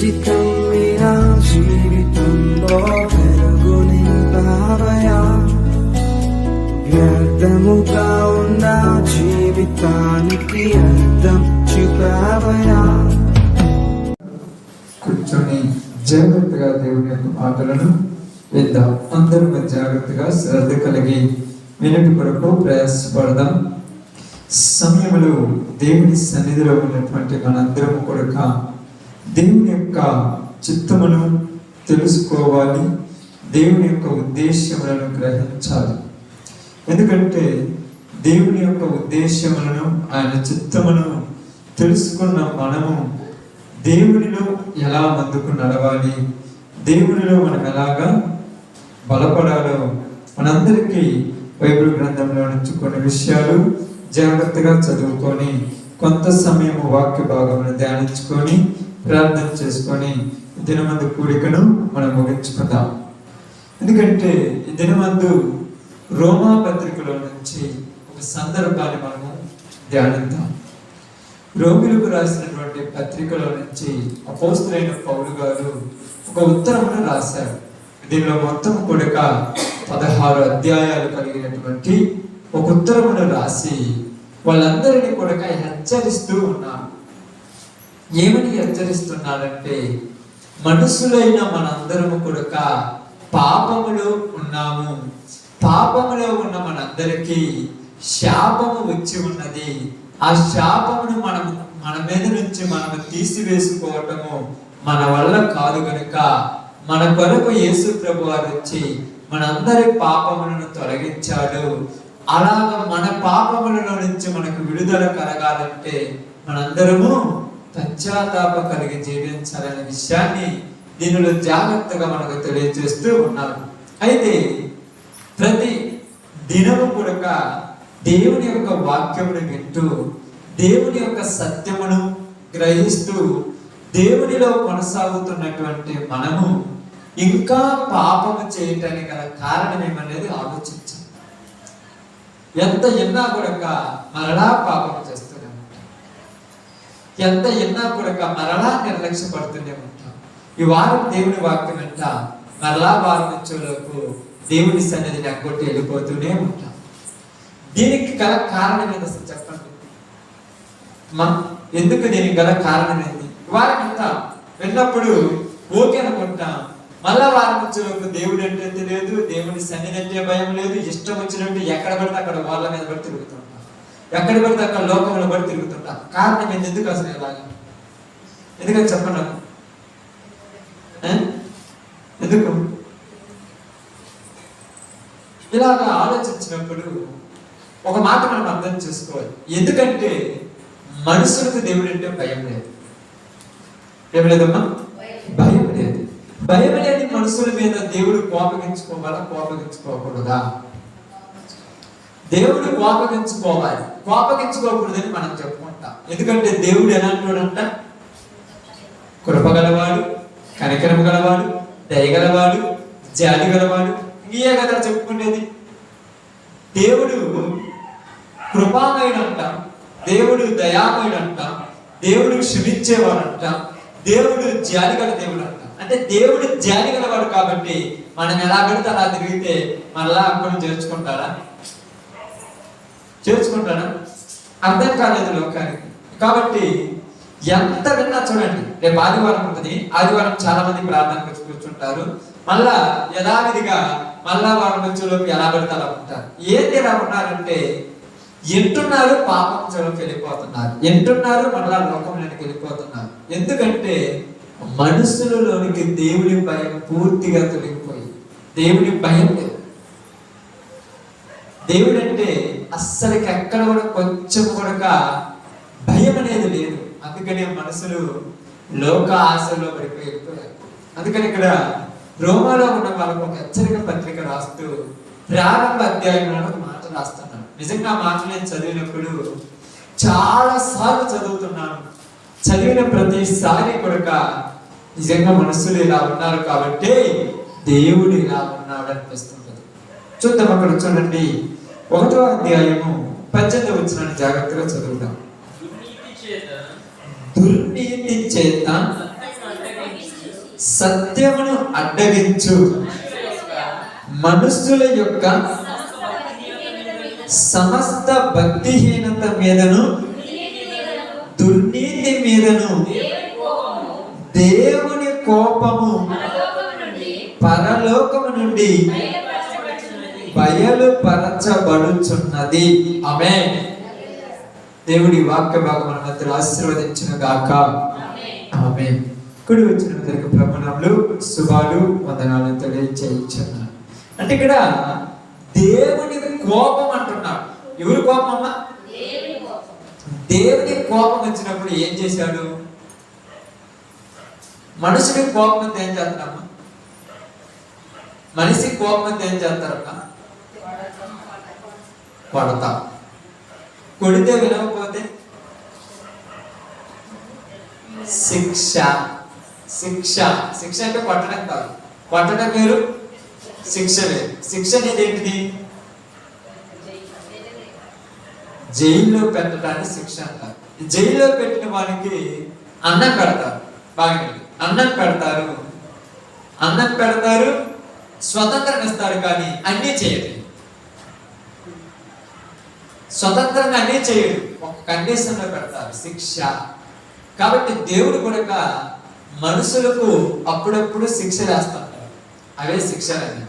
చిటికం మీరా జీవితంలో వెలుగు నింపావయా, వ్యర్థముగా ఉన్న జీవితానికి అర్థం చూపావయా. కూర్చొని జాగ్రత్తగా దేవుని యొక్క మాటలను విందాం. అందరూ జాగ్రత్తగా శ్రద్ధ కలిగి వినటి కొరకు ప్రయాసపడదాం. సమయంలో దేవుని సన్నిధిలో ఉన్నటువంటి మనందరము కూడా దేవుని యొక్క చిత్తమును తెలుసుకోవాలి, దేవుని యొక్క ఉద్దేశములను గ్రహించాలి. ఎందుకంటే దేవుని యొక్క ఉద్దేశములను, ఆయన చిత్తమును తెలుసుకున్న మనము దేవునిలో ఎలా ముందుకు నడవాలి, దేవునిలో మనం ఎలాగా బలపడాలో మనందరికీ బైబిల్ గ్రంథంలో నుంచి కొన్ని విషయాలు జాగ్రత్తగా చదువుకొని కొంత సమయం వాక్య భాగమును ధ్యానించుకొని ప్రార్థన చేసుకొని దినమందు కూడికను మనం ముగించుకుందాం. ఎందుకంటే ఈ దినమందు రోమా పత్రికలో నుంచి ఒక సందర్భాన్ని మనము ధ్యానిద్దాం. రోమిలకు రాసినటువంటి పత్రికలో నుంచి అపోస్తులైన పౌలు గారు ఒక ఉత్తరమును రాశారు. దీనిలో మొత్తం కూడా 16 అధ్యాయాలు కలిగినటువంటి ఒక ఉత్తరమును రాసి వాళ్ళందరినీ కూడా హెచ్చరిస్తూ ఉన్నారు. ఏమని హెచ్చరిస్తున్నారంటే, మనుషులైన మనందరము కూడా పాపములో ఉన్నాము, పాపములో ఉన్న మనందరికీ శాపము వచ్చి ఉన్నది. ఆ శాపమును మన మీద నుంచి మనము తీసివేసుకోవటము మన వల్ల కాదు కనుక మన కొరకు యేసు ప్రభు వారు వచ్చి మనందరి పాపములను తొలగించాడు. అలాగ మన పాపములలో నుంచి మనకు విడుదల కలగాలంటే మనందరము పశ్చాత్తాప కలిగి జీవించాలనే విషయాన్ని దీనిలో జాగ్రత్తగా మనకు తెలియజేస్తూ ఉన్నారు. అయితే ప్రతి దినము కూడా దేవుని యొక్క వాక్యమును వింటూ, దేవుని యొక్క సత్యమును గ్రహిస్తూ దేవునిలో కొనసాగుతున్నటువంటి మనము ఇంకా పాపము చేయటానికి గల కారణం ఏమనేది ఆలోచించాం. ఎంత ఎన్నా కూడా మరలా పాపము చేస్తూనే ఉంటాం, ఎంత ఎన్నా కూడా మరలా నిర్లక్ష్యపడుతూనే ఉంటాం. ఈ వారం దేవుని వాక్యం వెంట మరలా వారం వచ్చేలోపు దేవుని సన్నిధిని అగ్గొట్టి వెళ్ళిపోతూనే ఉంటాం. దీనికి గల కారణం ఏంటి అసలు చెప్పండి? ఎందుకు దీనికి గల కారణం ఏంటి? వారం అంతా విన్నప్పుడు ఓకే అనుకుంటాం, మళ్ళా వారం వచ్చేలోపు దేవుడు అంటే తెలియదు, దేవుని సన్నిధి అంటే భయం లేదు, ఇష్టం వచ్చినట్టు ఎక్కడ పడితే అక్కడ వాళ్ళ మీద పడి తిరుగుతుంటాం, ఎక్కడ పడితే అక్కడ లోకంలో పడి తిరుగుతుంటాం. కారణం ఏంటి? ఎందుకు అసలు ఇలాగా? ఎందుకని చెప్పండి, ఎందుకు ఇలాగా ఆలోచించినప్పుడు ఒక మాట మనం అర్థం చేసుకోవాలి. ఎందుకంటే మనుషులకు దేవుడు అంటే భయం లేదు. ఏం లేదమ్మా? భయం లేదు. భయం లేని మనుషుల మీద దేవుడు కోపగించుకోవాలా, కోపగించుకోకూడదా? దేవుడు కోపగించుకోవాలి, కోపగించుకోకూడదని మనం చెప్పుకుంటాం. ఎందుకంటే దేవుడు ఎలాంటివాడంట? కృపగలవాడు, కనికరం గలవాడు, దయగలవాడు, జాలి గలవాడు. ఇంకే కదా చెప్పుకునేది. దేవుడు కృపామయుడంట, దేవుడు దయామయుడంట, దేవుడు క్షమించేవాడంట, దేవుడు జాలి గల దేవుడు అంట. అంటే దేవుడు జాలి గలవాడు కాబట్టి మనం ఎలా పెడితే అలా తిరిగితే మళ్ళా అక్కడ చేర్చుకుంటాడా? అర్థం కాలేదు లోకానికి. కాబట్టి ఎంత విన్నా చూడండి, రేపు ఆదివారం ఉంటుంది, ఆదివారం చాలా మంది ప్రార్థన కూర్చుంటారు, మళ్ళా యథావిధిగా మళ్ళా వారం వచ్చేలోపు ఎలా పెడితే అలా ఉంటారు. ఏంటి ఎలా ఉన్నారంటే, ఎంటున్నారు పాపం చెలోకి వెళ్ళిపోతున్నారు, ఎంటున్నారు మళ్ళా లోకంలోనికి వెళ్ళిపోతున్నారు. ఎందుకంటే మనుషులలోనికి దేవుని భయం పూర్తిగా తొలగిపోయి దేవుని భయం లేదు. దేవుడు అంటే అస్సలకి ఎక్కడ కూడా కొంచెం కూడా భయం అనేది లేదు. అందుకనే మనుషులు లోక ఆశల్లో పడిపోయారు. అందుకని ఇక్కడ రోమాలో ఉన్న వాళ్ళకు ఒక హెచ్చరిక పత్రిక రాస్తూ ప్రారంభ అధ్యాయంలో ఒక మాట రాస్తున్నాను. నిజంగా మాట నేను చదివినప్పుడు చాలా సార్లు చదువుతున్నాను. చదివిన ప్రతిసారి కూడా నిజంగా మనుషులు ఇలా ఉన్నారు కాబట్టి దేవుడు ఇలా ఉన్నాడు అనిపిస్తుంటది. చూద్దాం, అక్కడ చూడండి 1వ అధ్యాయము 18వ వచనాన్ని జాగ్రత్తగా చదువుదాం. దుర్నీతి చేత సత్యమును అడ్డగించు మనుషుల యొక్క సమస్త భక్తిహీనత మీదను దుర్నీతి మీదను దేవుని కోపము పరలోకము నుండి బయలుపరచబడుచున్నది. ఆమేన్. దేవుడి వాక్య భాగం మన మధ్యలో ఆశీర్వదించును గాక. ఆమేన్. కుడి వచ్చిన అందరికి ప్రమాణములు, శుభాలు, వందనాలు తెలియచేయుచున్నాను. అంటే ఇక్కడ దేవుని కోపం అంటున్నాడు. ఎవరి కోపం అమ్మా? దేవుని కోపం వచ్చినప్పుడు ఏం చేశాడు? మనుషుడి కోపం అంతా ఏం చేస్తారమ్మా? మనిషి కోపం అంతా ఏం చేస్తారమ్మా? కొడతా. కొడితే వినకపోతే శిక్ష. శిక్ష శిక్ష అంటే కొట్టడం కాదు. కొట్టడం వేరు, శిక్ష వేరు. శిక్ష అనేది ఏంటిది? జైల్లో పెట్టడాన్ని శిక్ష అంటారు. జైల్లో పెట్టిన వారికి అన్నం పెడతారు. బాగా అన్నం పెడతారు, స్వతంత్రం ఇస్తారు, కానీ అన్నీ చేయదు. స్వతంత్రంగా అన్నీ చేయడు, ఒక కండిషన్లో పెడతారు, శిక్ష. కాబట్టి దేవుడు కూడా మనుషులకు అప్పుడప్పుడు శిక్ష వేస్తుంటారు. అవే శిక్షలని.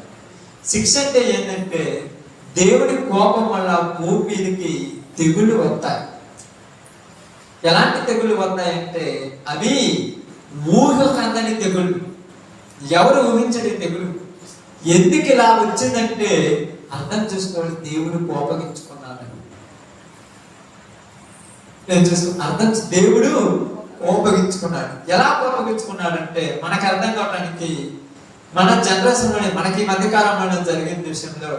శిక్ష అంటే ఏంటంటే దేవుడి కోపం వల్ల భూమి మీదకి తెగుళ్ళు వస్తాయి. ఎలాంటి తెగుళ్ళు వస్తాయంటే అవి ఊహకందని తెగుళ్ళు. ఎవరు ఊహించని తెగులు. ఎందుకు ఇలా వచ్చిందంటే అర్థం చేసుకోవాలి, దేవుడు కోపగించుకున్నాడు. దేవుడు కోపగించుకున్నాడు. ఎలా కోపగించుకున్నాడంటే మనకు అర్థం కావడానికి మన జనరేషన్లోనే, మనకి ఈ మధ్యకాలంలో జరిగిన విషయంలో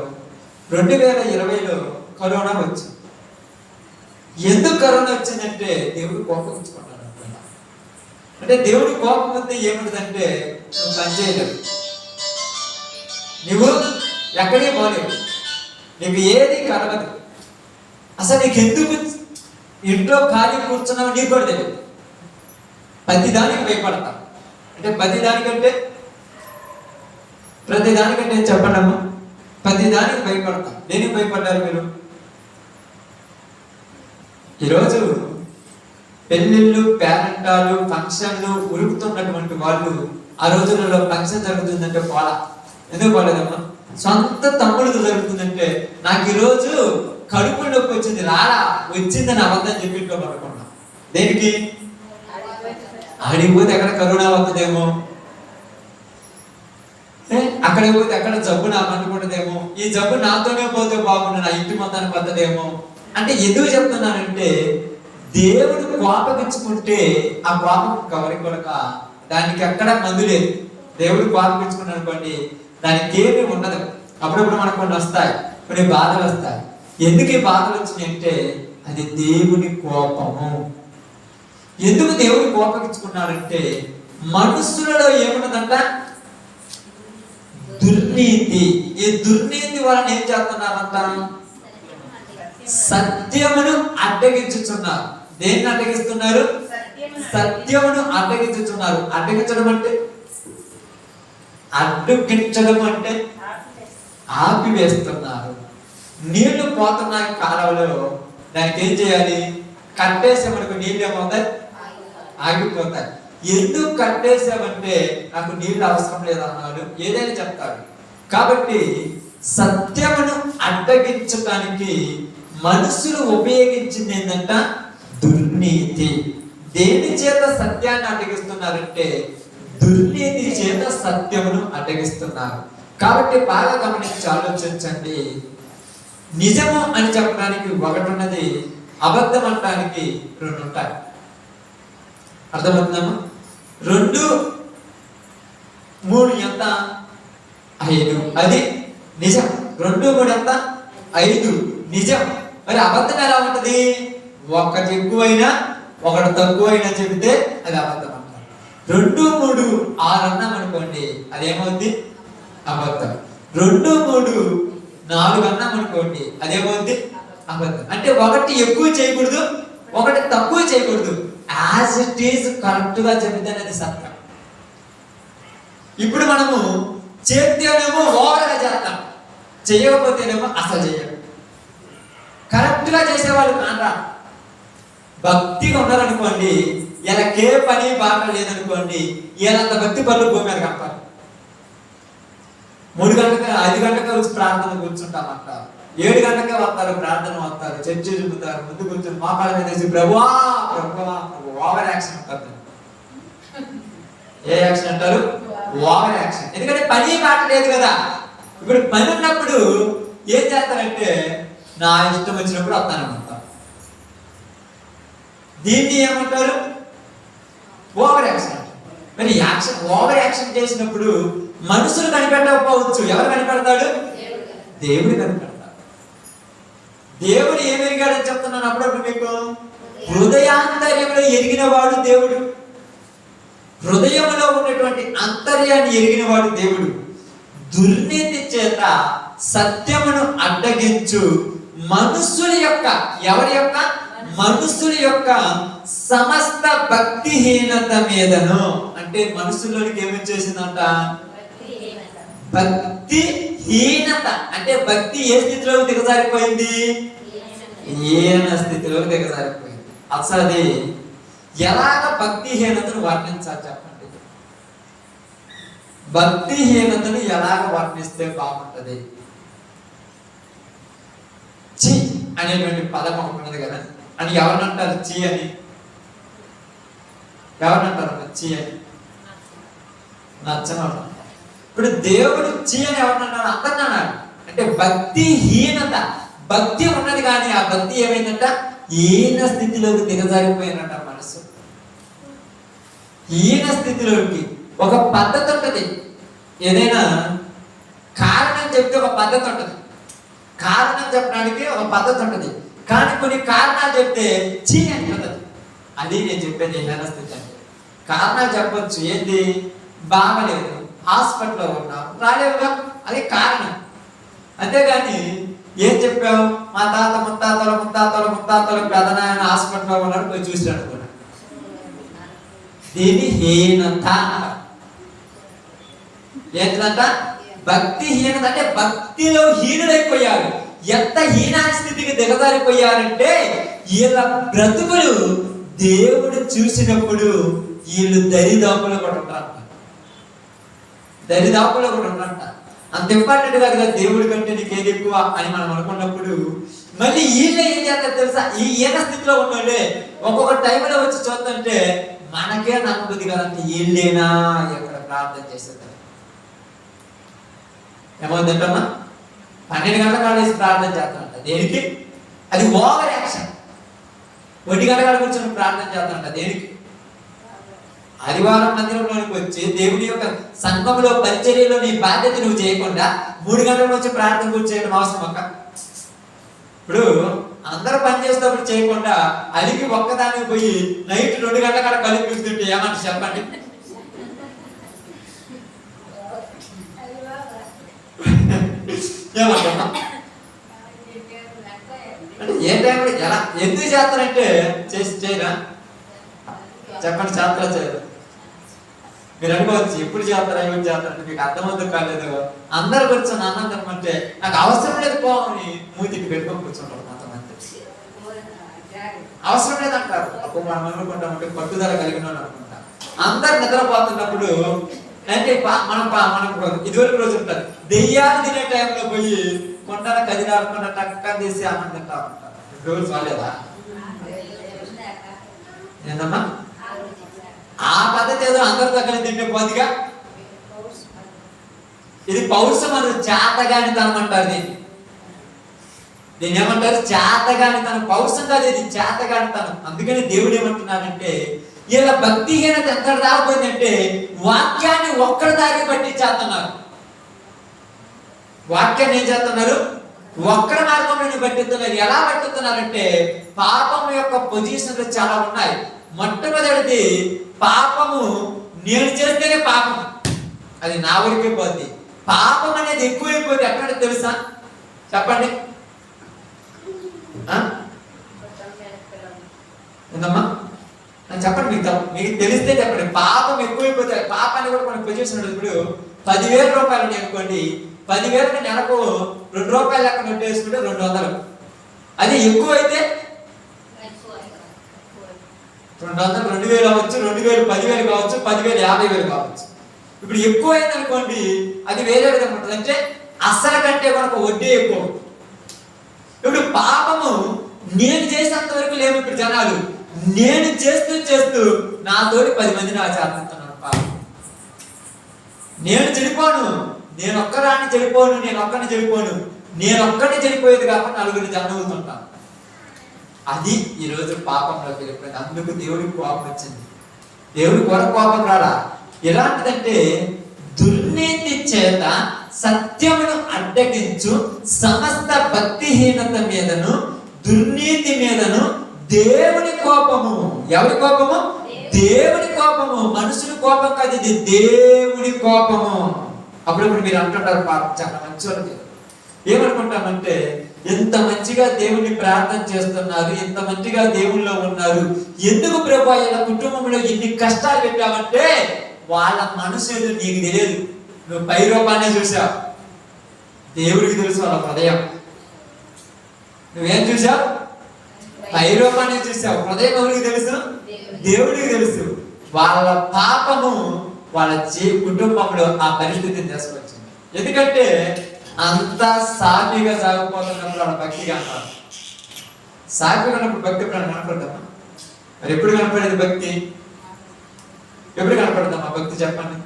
2020లో కరోనా వచ్చింది. ఎందుకు కరోనా వచ్చిందంటే దేవుడు కోపగించుకున్నాడు. అంటే దేవుడి కోపం వస్తే ఏముంటుందంటే నువ్వు పని చేయలేవు, నువ్వు ఎక్కడికి పోలేవు, నీకు ఏది కలగదు. అసలు నీకు ఎందుకు ఇంట్లో ఖాళీ కూర్చున్నావు నీకు కూడా తెలియదు. ప్రతిదానికి భయపడతా. అంటే ప్రతిదానికంటే చెప్పండి అమ్మా, ప్రతిదానికి భయపడతా. దేనికి భయపడ్డారు మీరు? ఈరోజు పెళ్లిళ్ళు, పేరెంటాలు, ఫంక్షన్లు ఉరుకుతున్నటువంటి వాళ్ళు ఆ రోజులలో ఫంక్షన్ జరుగుతుందంటే పోలా. ఎందుకు పోలేదమ్మా? సొంత తమ్ముడితో జరుగుతుందంటే నాకు ఈరోజు కడుపు నొప్పి వచ్చింది, రారా, వచ్చిందని అబద్ధం చెప్పి ఇంట్లో పడుకున్నా. దేనికి? ఆడికి పోతే ఎక్కడ కరోనా వస్తుందేమో, అక్కడికి పోతే ఎక్కడ జబ్బు నాకు అనుకుంటుందేమో, ఈ జబ్బు నాతోనే పోతే బాగుండు, నా ఇంటి మొత్తానికి వద్దదేమో. అంటే ఎందుకు చెప్తున్నానంటే దేవుడు కోపగించుకుంటే ఆ కోపం కవరికి కొడక దానికి ఎక్కడ మందు లేదు. దేవుడు కోపగించుకున్నాడు అనుకోండి, దానికి ఏమీ ఉండదు. అప్పుడప్పుడు మనకు కొన్ని వస్తాయి, కొన్ని బాధలు వస్తాయి. ఎందుకు ఈ బాధలు వచ్చినాయి అంటే అది దేవుని కోపము. ఎందుకు దేవుడు కోపగించుకున్నాడంటే మనుషులలో ఏమున్నదంట? దుర్నీతి. ఈ దుర్నీతి వలన ఏం చేస్తున్నారంట? సత్యమును అడ్డగించుచున్నారు. దేన్ని అడ్డగిస్తున్నారు? సత్యమును అడ్డగించుచున్నారు. అడ్డగించడం అంటే ఆపివేస్తున్నారు. నీళ్లు పోతున్నాయి కాలంలో, దానికి ఏం చేయాలి? కట్టేసామనుకో నీళ్ళు ఏమవుతాయి? ఆగిపోతాయి. ఎందుకు కట్టేసామంటే నాకు నీళ్ళు అవసరం లేదన్నాడు, ఏదైనా చెప్తాడు. కాబట్టి సత్యమును అడ్డగించడానికి మనుషులు ఉపయోగించింది ఏంటంట? దుర్నీతి. దేని చేత సత్యాన్ని అడ్డగిస్తున్నారంటే దుర్నీతి చేత సత్యమును అడ్డగిస్తున్నారు. కాబట్టి బాగా గమనించి ఆలోచించండి. నిజము అని చెప్పడానికి ఒకటి ఉన్నది, అబద్ధం అనడానికి రెండు ఉంటాయి. అర్థమవుతుందమ్మా? 2, 3 ఎంత? 5. అది నిజం. 2, 3 ఎంత? 5 నిజం. మరి అబద్ధం ఎలా ఉంటది? ఒకటి ఎక్కువైనా ఒకటి తక్కువైనా చెబితే అది అబద్ధం అంటారు. 2, 3, 6 అన్నాం అనుకోండి, అదేమవుద్ది? అబద్ధం. 2, 3, 4 అన్నాం అనుకోండి, అదేమవుద్ది? అబద్ధం. అంటే ఒకటి ఎక్కువ చేయకూడదు, ఒకటి తక్కువ చేయకూడదు. యాజ్ ఇట్ ఈజ్ కరెక్ట్ గా చెబితే అది సత్యం. ఇప్పుడు మనము చేస్తేనేమో ఓవర్గా చేస్తాం, చేయకపోతేనేమో అసలు చేయం. కరెక్ట్గా చేసేవాళ్ళు కానరా. భక్తిగా ఉన్నారనుకోండి, ఇలాకే పని బాగా లేదనుకోండి, ఇలాంత భక్తి పనులు భూమి మీద కప్పాలి. 3 గంటలకు 5 గంటలకు వచ్చి ప్రార్థన కూర్చుంటామంట, 7 గంటలకే వస్తారు, ప్రార్థన వస్తారు, చర్చి చూపుతారు, ముందు కూర్చొని మోకాళ్ళ మీద వేసి ప్రభువా ప్రభువా ఓవర్ యాక్షన్ అంటారు. ఏ యాక్షన్ అంటారు? Over action. ఎందుకంటే పని మాట లేదు కదా. ఇప్పుడు పని ఉన్నప్పుడు ఏం చేస్తారంటే నా ఇష్టం వచ్చినప్పుడు వస్తానమంటారు. దీన్ని ఏమంటారు? Over action. మరి యాక్షన్ ఓవర్ యాక్షన్ చేసినప్పుడు మనుషులు కనిపెట్టకపోవచ్చు, ఎవరు కనిపెడతాడు? దేవుడు కనిపెడతాడు. దేవుడు ఏం ఎరిగాడని చెప్తున్నాను అప్పుడప్పుడు మీకు. హృదయాంతర్యంలో ఎరిగిన వాడు దేవుడు. హృదయంలో ఉన్నటువంటి అంతర్యాన్ని ఎరిగిన వాడు దేవుడు. దుర్నీతి చేత సత్యమును అడ్డగించు మనుషుల యొక్క, ఎవరి యొక్క? మనుషుల యొక్క సమస్త భక్తిహీనత మీదను. అంటే మనుషుల్లోనికి ఏమొచ్చేసిందంట? భక్తిహీనత. అంటే భక్తి ఏ స్థితిలోకి దిగజారిపోయింది? హీన స్థితిలోకి దిగజారిపోయింది. అసలు అది ఎలాగ భక్తిహీనతను వర్ణించాలి చెప్పండి? భక్తిహీనతను ఎలాగ వర్ణిస్తే బాగుంటది? చి అనేటువంటి పదం ఒకటి ఉన్నది కదా, అని ఎవరినంటారు చి అని? ఎవరినంటారు చి అని? నచ్చనవాడు. ఇప్పుడు దేవుడు చి అని ఎవరినన్నాడు? అందరిని అన్నాడు. అంటే భక్తిహీనత. భక్తి ఉన్నది కానీ ఆ భక్తి ఏమైందంట? హీన స్థితిలోకి దిగజారిపోయినట్ట మనసు. హీన స్థితిలోకి. ఒక పద్ధతి ఉంటుంది, ఏదైనా కారణం చెప్తే ఒక పద్ధతి ఉంటుంది, కారణం చెప్పడానికి ఒక పద్ధతి ఉంటుంది. కానీ కొన్ని కారణాలు చెప్తే చీ అంటుంది. అది నేను చెప్పేది హీన స్థితి అంటే. కారణాలు చెప్పొచ్చు, ఏంటి? బాగలేదు, హాస్పిటల్లో ఉన్నావు, రాలేవుగా, అది కారణం. అంతేగాని ఏం చెప్పావు? మా తాత ముత్తాతల పెదనాయన హాస్పిటల్లో ఉన్నాడు, పోయి చూసి అనుకున్నాడు. దీని హీనత. ఏంటంట? భక్తిహీనత. అంటే భక్తిలో హీనులైపోయారు. ఎంత హీనా స్థితికి దిగజారిపోయారంటే వీళ్ళ బ్రతుకులు దేవుడు చూసినప్పుడు వీళ్ళు దరిదాపులో కూడా ఉంటారంట. దరిదాపులో కూడా ఉంటారంట. అంత ఇంపార్టెంట్ కాదు దేవుడి కంటే నీకేది ఎక్కువ అని మనం అనుకున్నప్పుడు మళ్ళీ వీళ్ళే ఏం చేస్తారు తెలుసా? ఈ హీన స్థితిలో ఉన్నోళ్ళే ఒక్కొక్క టైంలో వచ్చి చూద్దంటే మనకే నమ్మకం కదంటే వీళ్ళేనా ఎక్కడ ప్రార్థన చేసేది. ఏమవుతుందమ్మా? 12 గంటల కాలేసి ప్రార్థన చేస్తానంట. దేనికి? అది ఓవర్ యాక్షన్. 1 గంట కాడ కూర్చొని ప్రార్థన చేస్తానంట. దేనికి? ఆదివారం మందిరంలోనికి వచ్చి దేవుడి యొక్క సంఘంలో పరిచర్యలో నీ బాధ్యత నువ్వు చేయకుండా 3 గంటలకు వచ్చి ప్రార్థన కూర్చోయడం అవసరం అక్క? ఇప్పుడు అందరూ పని చేసేటప్పుడు చేయకుండా అలిగి ఒక్కదానికి పోయి నైట్ 2 గంటల కాడ కలిపి చూస్తుంటే ఏమంటే చెప్పండి? ఏమంటమ్మా? అంటే ఏ టైంలో ఎలా ఎందుకు చేస్తారంటే చేయరా చెప్పండి? చేస్తారా చేయరు? మీరు అనుకోవచ్చు ఎప్పుడు చేస్తారా ఎవరు చేస్తారంటే మీకు అర్థమవుతుంది కాలేదు. అందరు కూర్చొని అన్నం అంటే నాకు అవసరం లేదు పోని మూతికి పెట్టుకొని కూర్చుంటారు కొంతమంది. అవసరం లేదంటారు. అప్పుడు మనం అనుకుంటామంటే పట్టుదల కలిగిన వాళ్ళు అనుకుంటా. అందరు నిద్రపోతున్నప్పుడు అంటే మనకు ఇదివరకు రోజు ఉంటుంది, దెయ్యాలు తినే టైంలో పోయి కొంటాన కదిలాడకుండా టక్క తీసి అన్నం తింటా ఉంటారు. రోజు వాళ్ళేదా? ఏందమ్మా? ఆ పద్ధతి ఏదో అందరి దగ్గర తింటే పోదిగా. ఇది పౌరుషం అని, చేతగానితనం అంటారు. దీన్ని ఏమంటారు? చేతగానితనం. పౌరుషం కాదు, ఇది చేతగానితనం. అందుకని దేవుడు ఏమంటున్నాడంటే ఇలా భక్తిహీనత ఎక్కడ దాగిపోయిందంటే వాక్యాన్ని ఒక్కడి దారి పట్టించేస్తున్నారు. వాక్యాన్ని ఏం చేస్తున్నారు? ఒక్కడ మార్గంలో పట్టిస్తున్నారు. ఎలా పట్టిస్తున్నారంటే పాపం యొక్క పొజిషన్లు చాలా ఉన్నాయి. మొట్టమొదటిది పాపము నేను చేస్తేనే పాపం, అది నా ఊరికే పోద్ది. పాపం అనేది ఎక్కువైపోయింది. ఎక్కడ తెలుసా చెప్పండి? ఏందమ్మా? చెప్పండి, మీకు తెలిస్తే చెప్పండి. పాపం ఎక్కువైపోతే పాపాన్ని కూడా మనకు పొజిషన్ ఇప్పుడు 10,000 రూపాయలు అనుకోండి, 10,000 నెలకు 2 రూపాయలు లెక్క నోట్ వేసుకుంటే 200. అది ఎక్కువైతే 200, 2,000 అవ్వచ్చు, 2,000 10,000 కావచ్చు, 10,000 50,000 కావచ్చు. ఇప్పుడు ఎక్కువైంది అనుకోండి, అది వేరే విధంగా ఉంటుంది. అంటే అసలు కంటే మనకు వడ్డీ ఎక్కువ. ఇప్పుడు పాపము నేను చేసేంత వరకు లేవు. ఇప్పుడు జనాలు నేను చేస్తూ చేస్తూ నాతోటి 10 మందిని ఆచరిస్తున్నాను పాపం. నేను చెడిపోను, నేను ఒక్కదాన్ని చెడిపోను, నేను ఒక్కడిని చెడిపోయేది కాబట్టి 9 జన్మవుతుంటాను. అది ఈరోజు పాపంలోకి వెళ్ళిపోయింది. అందుకు దేవుడికి కోపం వచ్చింది. దేవుడి కోపం రాడా? ఎలాంటిదంటే దుర్నీతి చేత సత్యమును అడ్డగించు సమస్త భక్తిహీనత మీదను దుర్నీతి మీదను దేవుని కోపము. ఎవరి కోపము? దేవుని కోపము. మనుషుని కోపం కాదు, ఇది దేవుని కోపము. అప్పుడప్పుడు మీరు అంటుంటారు, పాపం చాలా మంచి వాళ్ళకి ఏమనుకుంటామంటే, ఎంత మంచిగా దేవుని ప్రార్థన చేస్తున్నారు, ఎంత మంచిగా దేవుళ్ళో ఉన్నారు, ఎందుకు ప్రభు ఇలా కుటుంబంలో ఎన్ని కష్టాలు పెట్టావంటే వాళ్ళ మనసు ఏదో నీకు తెలియదు. నువ్వు పై రూపాన్నే చూసావు, దేవుడికి తెలుసు వాళ్ళ హృదయం. నువ్వేం చూసావు? పై రూపాన్ని చూసావు, హృదయం ఎవరికి తెలుసు? దేవుడికి తెలుసు. వాళ్ళ పాపము వాళ్ళ కుటుంబంలో ఆ పరిస్థితిని తీసుకొచ్చింది. ఎందుకంటే అంతా సాఫీగా సాగిపోతున్నప్పుడు వాళ్ళ భక్తి కనపడదు. సాఫీగా ఉన్నప్పుడు భక్తి ఎప్పుడు కనపడతామా? మరి ఎప్పుడు కనపడేది భక్తి? ఎప్పుడు కనపడతామా భక్తి? చెప్పండి.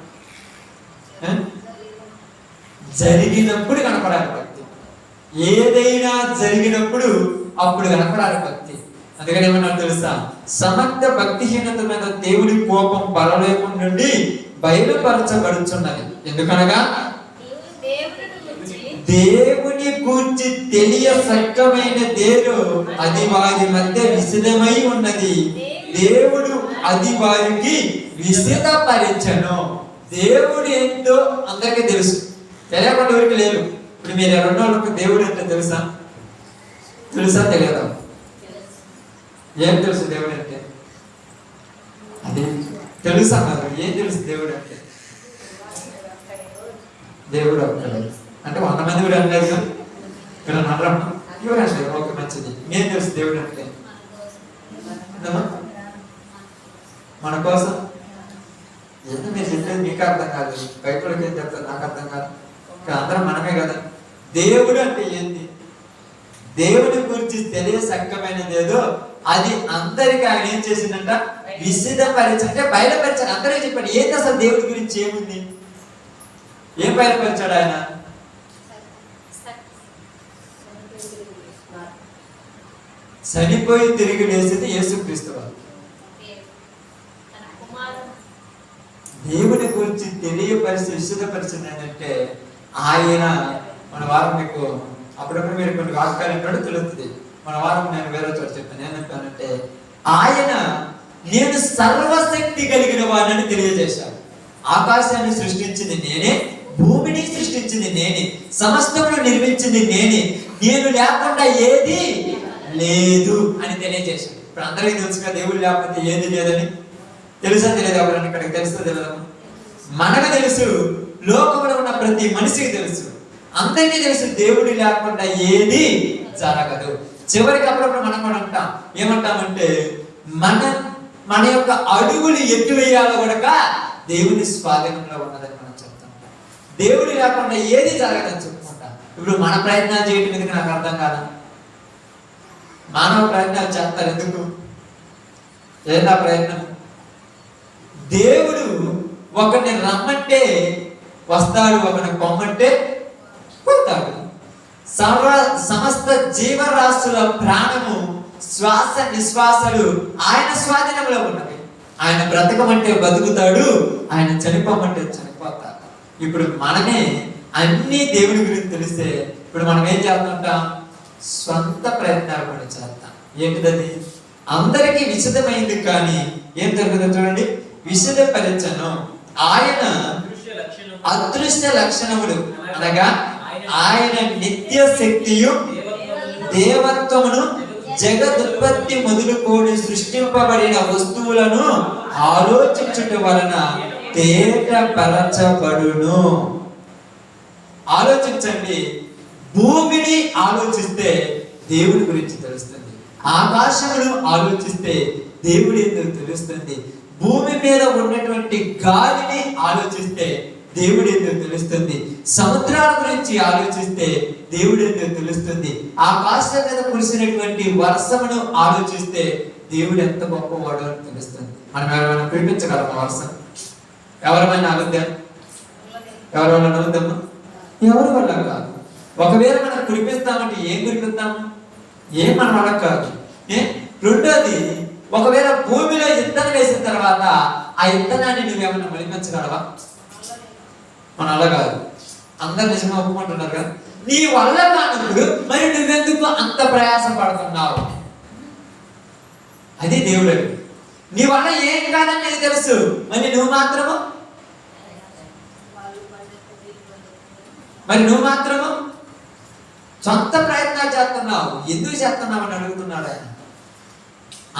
జరిగినప్పుడు కనపడాలి భక్తి. ఏదైనా జరిగినప్పుడు అప్పుడు కనపడాలి భక్తి. అందుకని ఏమన్నా తెలుసా? సమర్థ భక్తిహీనత మీద దేవుడి కోపం పరలోకం నుండి బయలుపరచబడుచున్నది. ఎందుకనగా దేవుని గూర్చి తెలియ సక్కమైన దేరు అది వారి మధ్య విసిదమై ఉన్నది. దేవుడు అది వారికి విసిదపరచను. దేవుడు ఏంటో అందరికీ తెలుసు, తెలియకుండా ఎవరికి లేదు. ఇప్పుడు మీరు ఎవరినోళ్ళకి దేవుడు ఏంటో తెలుసా? తెలియదా? ఏం తెలుసు దేవుడు అంటే? అదే తెలుసా? ఏం తెలుసు దేవుడు అంటే? దేవుడు ఒక్కడే అంటే 100 మంది కూడా అనలేదు కదా, ఇక్కడ నమ్మరమ్మా ఎవరంటే ఓకే మంచిది. ఏం తెలుసు దేవుడు అంటే? మన కోసం ఎందుకు మీరు చెప్పేది మీకు అర్థం కాదు, బయట వాళ్ళకి ఏం చెప్తారు నాకు అర్థం కాదు. ఇక్కడ అందరం మనమే కదా. దేవుడు అంటే ఏంటి? దేవుడి గురించి తెలియ సక్కమైనది ఏదో అది అందరికీ ఆయన ఏం చేసిందంట? విసిదపరిచి, అంటే బయలుపరిచాడు. అందరికీ చెప్పాడు. ఏంటి అసలు దేవుడి గురించి ఏముంది? ఏం బయలుపరిచాడు ఆయన? చనిపోయి తిరిగి లేచింది యేసుక్రీస్తు వారు. దేవుని గురించి తెలియపరిచి విశుద్ధపరిచింది ఏంటంటే ఆయన మన వారం మీకు అప్పుడప్పుడు మీరు కొన్ని వాక్యాలు ఏంటో తెలుస్తుంది. మన వారం నేను వేరే చోట చెప్తాను. ఏం చెప్పానంటే ఆయన నేను సర్వశక్తి కలిగిన వాడిని తెలియజేశాను. ఆకాశాన్ని సృష్టించింది నేనే, భూమిని సృష్టించింది నేనే, సమస్తమును నిర్మించింది నేనే, నేను లేకుండా ఏది లేదు అని తెలియజేశాడు. ఇప్పుడు అందరికీ తెలుసుగా దేవుడు లేకపోతే ఏది లేదని. తెలుసా తెలియదు? ఎవరన్నా ఇక్కడికి తెలుసా తెలియదు? మనకు తెలుసు, లోకంలో ఉన్న ప్రతి మనిషికి తెలుసు, అందరికీ తెలుసు దేవుడు లేకుండా ఏది జరగదు. చివరికి అప్పుడప్పుడు మనం కూడా అంటాం, ఏమంటామంటే మన యొక్క అడుగులు ఎటు వేయాలో కూడా దేవుని స్వాధీనంలో ఉన్నదని మనం చెప్తాం. దేవుడు లేకుండా ఏది జరగదని చెప్పుకుంటాం. ఇప్పుడు మన ప్రయత్నాలు చేయటం ఎందుకు నాకు అర్థం కాదు. మానవ ప్రయత్నాలు చేస్తారు ఎందుకు? ఏదా ప్రయత్నం? దేవుడు ఒకరిని రమ్మంటే వస్తాడు, ఒకరిని పొమ్మంటే పోతాడు. సమస్త జీవరాశుల ప్రాణము శ్వాస నిశ్వాసలు ఆయన స్వాధీనంలో ఉన్నవి. ఆయన బ్రతకమంటే బతుకుతాడు, ఆయన చనిపోమంటే చనిపోతాడు. ఇప్పుడు మనమే అన్ని దేవుని గురించి తెలిస్తే ఇప్పుడు మనం ఏం చేస్తుంటాం? స్వంత ప్రయత్నాలు కూడా చేస్తాం. ఏంటిది? అందరికీ విశదమైంది కానీ ఏం జరుగుతుందో చూడండి. విశదపరచను. ఆయన అదృశ్య లక్షణములు అనగా ఆయన నిత్య శక్తియు దేవత్వమును జగదుత్పత్తి మొదలుకొని సృష్టింపబడిన వస్తువులను ఆలోచించుట వలన తేటపరచబడును. ఆలోచించండి, భూమిని ఆలోచిస్తే దేవుడి గురించి తెలుస్తుంది, ఆకాశమును ఆలోచిస్తే దేవుడి ఎందుకు తెలుస్తుంది, భూమి మీద ఉన్నటువంటి గాలిని ఆలోచిస్తే దేవుడి ఎందుకు తెలుస్తుంది, సముద్రాల గురించి ఆలోచిస్తే దేవుడి ఎందుకు తెలుస్తుంది, ఆకాశం మీద కురిసినటువంటి వర్షమును ఆలోచిస్తే దేవుడు ఎంత గొప్పవాడు అని తెలుస్తుంది. మనం ఎవరైనా పిలిపించగలమా వర్షం? ఎవరైనా అలుద్దాం? ఎవరైనా నవ్వుద్దామా? ఎవరి వల్ల కాదు. ఒకవేళ మనం కురిపిస్తామంటే ఏం కురిపిస్తాము? ఏం మన వల్ల కాదు. రెండోది, ఒకవేళ భూమిలో ఇత్తనం వేసిన తర్వాత ఆ ఇత్తనాన్ని నువ్వేమన్నా మలిపించగలవా? మన వల్ల కాదు. అందరు నిజంగా ఒప్పుకుంటున్నారు కదా. నీ వల్ల కానప్పుడు మరి నువ్వెందుకు అంత ప్రయాసం పడుతున్నావు? అది దేవుడు. నీ వల్ల ఏం కాదని నీకు తెలుసు, మరి నువ్వు మాత్రము సొంత ప్రయత్నాలు చేస్తున్నావు. ఎందుకు చేస్తున్నావు అని అడుగుతున్నాడు ఆయన.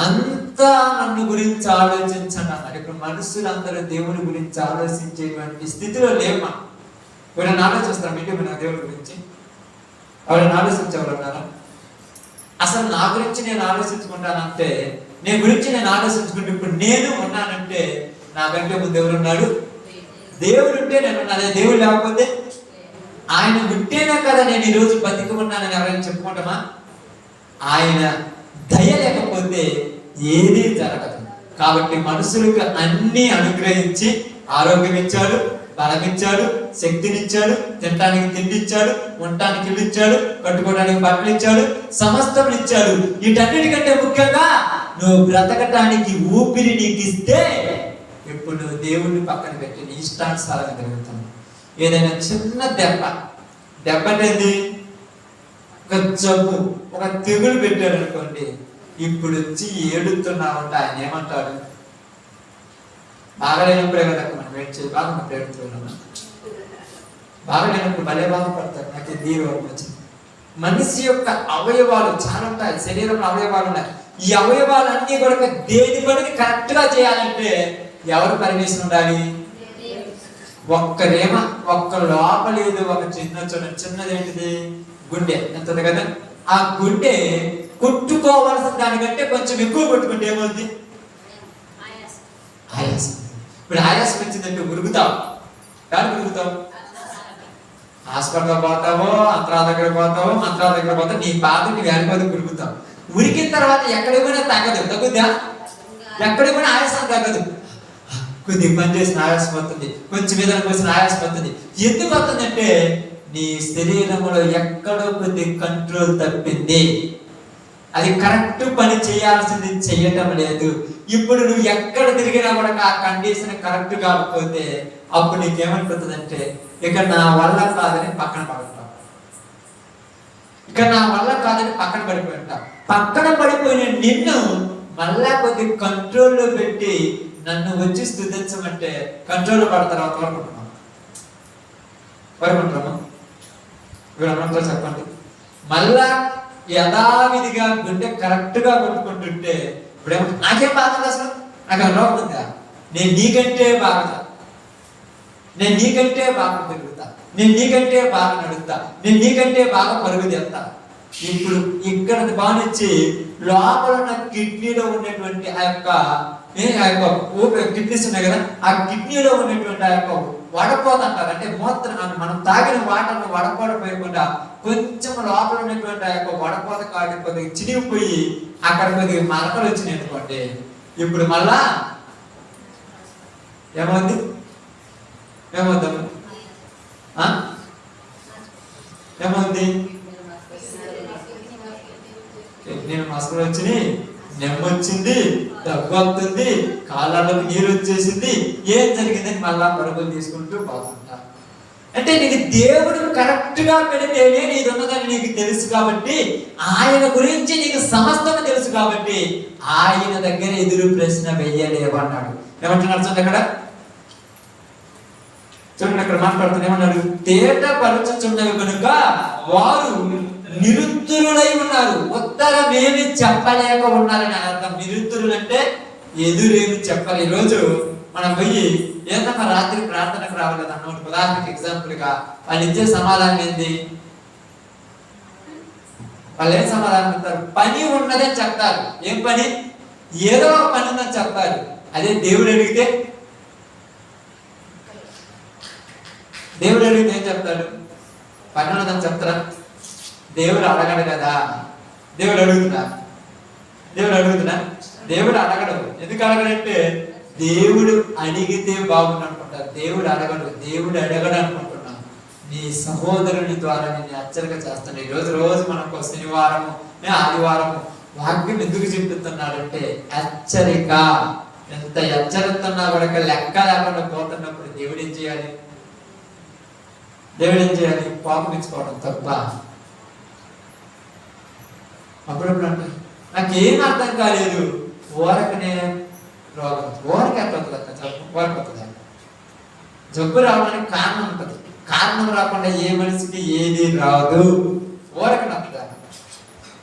అంతా నన్ను గురించి ఆలోచించండి అన్నాడు. ఇప్పుడు మనుషులందరూ దేవుని గురించి ఆలోచించేటువంటి స్థితిలో లేమా? ఎవరైనా ఆలోచిస్తాం ఏంటి నా దేవుడి గురించి? ఎవరైనా ఆలోచించేవాళ్ళన్నారా? అసలు నా గురించి నేను ఆలోచించుకుంటానంటే, నేను గురించి నేను ఆలోచించుకుంటే ఇప్పుడు నేను ఉన్నానంటే నాకంటే ముందు ఎవరున్నాడు? దేవుడు ఉంటే నేను ఉన్నాను. దేవుడు లేకపోతే, ఆయన ఉంటేనే కదా నేను ఈరోజు బతికి ఉన్నానని ఎవరైనా చెప్పుకుంటామా? ఆయన దయ లేకపోతే ఏదీ జరగదు. కాబట్టి మనుషులకు అన్ని అనుగ్రహించి ఆరోగ్యం ఇచ్చాడు, బలం ఇచ్చాడు, శక్తినిచ్చాడు, తినడానికి తిండి ఇచ్చాడు, ఉండటానికి ఇల్లు ఇచ్చాడు, కట్టుకోవడానికి బట్టలు ఇచ్చాడు, సమస్తం ఇచ్చాడు. వీటన్నిటికంటే ముఖ్యంగా నువ్వు బ్రతకటానికి ఊపిరి నీకు ఇస్తే ఇప్పుడు నువ్వు దేవుడిని పక్కన పెట్టి నీ ఇష్టానుసారంగా తిరుగుతావు. ఏదైనా చిన్న దెబ్బ అనేది ఒక జబ్బు, ఒక తెగులు పెట్టాడు అనుకోండి, ఇప్పుడు వచ్చి ఏడుతున్నామంటే ఆయన ఏమంటాడు? బాగా లేనప్పుడే కదా మనం ఏడ్చేది, బాగా మనం ఏడుతున్నామా? బాగా లేనప్పుడు భలే బాధపడతారు. నాకు దీవెన వచ్చింది. మనిషి యొక్క అవయవాలు చాలా ఉంటాయి, శరీరంలో అవయవాలు ఉన్నాయి. ఈ అవయవాలన్నీ కూడా దేని పనికి కరెక్ట్ గా చేయాలంటే ఎవరు పర్మిషన్ ఉండాలి? ఒక్క లోపలేదు. ఒక చిన్నది ఏంటిది? గుండె. ఎంతది కదా. ఆ గుండె కొట్టుకోవాల్సిన దానికంటే కొంచెం ఎక్కువ కొట్టుకుంటే ఏమవుతుంది? ఆయాసం. ఇప్పుడు ఆయాసం వచ్చిందంటే ఉరుగుతావు. ఎవరు ఉరుగుతావు? హాస్పిటల్ పోతావో, మంత్రాల దగ్గర పోతావో, నీ బాధని వ్యాధిపతి ఉరుగుతావు. ఉరికిన తర్వాత ఎక్కడికి పోయినా తగ్గుద్దా? ఎక్కడికి పోయినా ఆయాసం తగ్గదు. కొద్దిగా పని చేసిన ఆయాసం వస్తుంది, కొంచెం మీద పోసిన ఆయాసం వస్తుంది. ఎందుకు వస్తుందంటే నీ శరీరంలో ఎక్కడో కొద్ది కంట్రోల్ తప్పింది. అది కరెక్ట్ పని చేయాల్సింది చెయ్యటం లేదు. ఇప్పుడు నువ్వు ఎక్కడ తిరిగినా కూడా ఆ కండిషన్ కరెక్ట్ కాకపోతే అప్పుడు నీకేమైపోతుందంటే ఇక నా వల్ల కాదని పక్కన పడుతావు. పక్కన పడిపోయిన నిన్ను మళ్ళా కొద్ది కంట్రోల్లో పెట్టి నన్ను వచ్చి స్తుతించమంటే కంట్రోల్లో పడతారు. వరకుంటామా? వీళ్ళంతా చెప్పండి. మళ్ళా యథావిధిగా గుండె కరెక్ట్ గా కొట్టుకుంటుంటే ఇప్పుడేమో నాకేం బాధ, అసలు నాకు రోగం ఉందా? నేను నీకంటే బాగా తిరుగుతా, నేను నీకంటే బాగా నడుస్తా, నేను నీకంటే బాగా పరుగు తెస్తా. ఇప్పుడు ఇక్కడ బానిచ్చి లోపల ఉన్న కిడ్నీలో ఉన్నటువంటి ఆ యొక్క కిడ్నీస్ ఉన్నాయి కదా, ఆ కిడ్నీలో ఉన్నటువంటి ఆ యొక్క వడపోత అంటారు. అంటే మనం తాగిన వాటర్ను వడపోకపోయకుండా కొంచెం లోపల ఉన్నటువంటి ఆ యొక్క వడపోత కాడి కొద్దిగా చినిగిపోయి అక్కడ కొద్దిగా మరకలు వచ్చినాయి అనుకోండి. ఇప్పుడు మళ్ళా ఏమవుద్దాము ఏమవుద్ది? నేను మసకలు వచ్చినాయి, నెమ్మొచ్చింది, దగ్గు వస్తుంది, కాళ్ళలోకి నీరు వచ్చేసింది, ఏం జరిగిందని మళ్ళా పరుగులు తీసుకుంటూ పోతుంటా. అంటే నీకు దేవుడు కరెక్ట్ గా పెడితేనే నీది ఉన్నదని నీకు తెలుసు కాబట్టి, ఆయన గురించి నీకు సమస్తం తెలుసు కాబట్టి ఆయన దగ్గర ఎదురు ప్రశ్న వెయ్యలేవన్నాడు. ఏమంటున్నారు చూడండి అక్కడ, చూడండి అక్కడ మాట్లాడుతున్నా ఏమన్నాడు? తేట పరచుచున్నవి కనుక వారు నిరుత్తరులై ఉన్నారు. ఉత్తరమేమి చెప్పలేక ఉన్నారని అర్థం. నిరుత్తరులు అంటే ఎదురేమి చెప్పాలి. ఈరోజు మనం పోయి ఏంటమ్మా రాత్రి ప్రార్థనకు రావలేదు అన్నమాట, ఉదాహరణకి ఎగ్జాంపుల్ గా వాళ్ళు ఇచ్చే సమాధానం ఏంది? వాళ్ళు ఏం సమాధానం చెప్తారు? పని ఉన్నదే చెప్తారు. ఏం పని? ఏదో ఒక పని ఉందని చెప్తారు. అదే దేవుడు అడిగితే ఏం చెప్తాడు? పని ఉన్నదని చెప్తారా? దేవుడు అడగడు కదా. దేవుడు అడుగుతున్నా? దేవుడు అడగడు. ఎందుకు అడగడంటే దేవుడు అడిగితే బాగుంది అనుకుంటారు. దేవుడు అడగడు అనుకుంటున్నాను. నీ సహోదరుని ద్వారా నేను హెచ్చరిక చేస్తాను. రోజు మనకు శనివారము ఆదివారము వాక్యం ఎందుకు చెప్తున్నాడంటే హెచ్చరిక. ఎంత హెచ్చరిస్తున్నా కూడా లెక్క లేకుండా పోతున్నప్పుడు దేవుడు ఏం చేయాలి? కోపమించుకోవడం తప్ప. అప్పుడప్పుడు అంటే నాకేం అర్థం కాలేదు. ఊరకనే రోగం. ఊరక ఎట్లా ఊరకొస్తుందా? జబ్బు రావడానికి కారణం ఉంటుంది. కారణం రాకుండా ఏ మనిషికి ఏది రాదు. ఊరక నప్పుదా?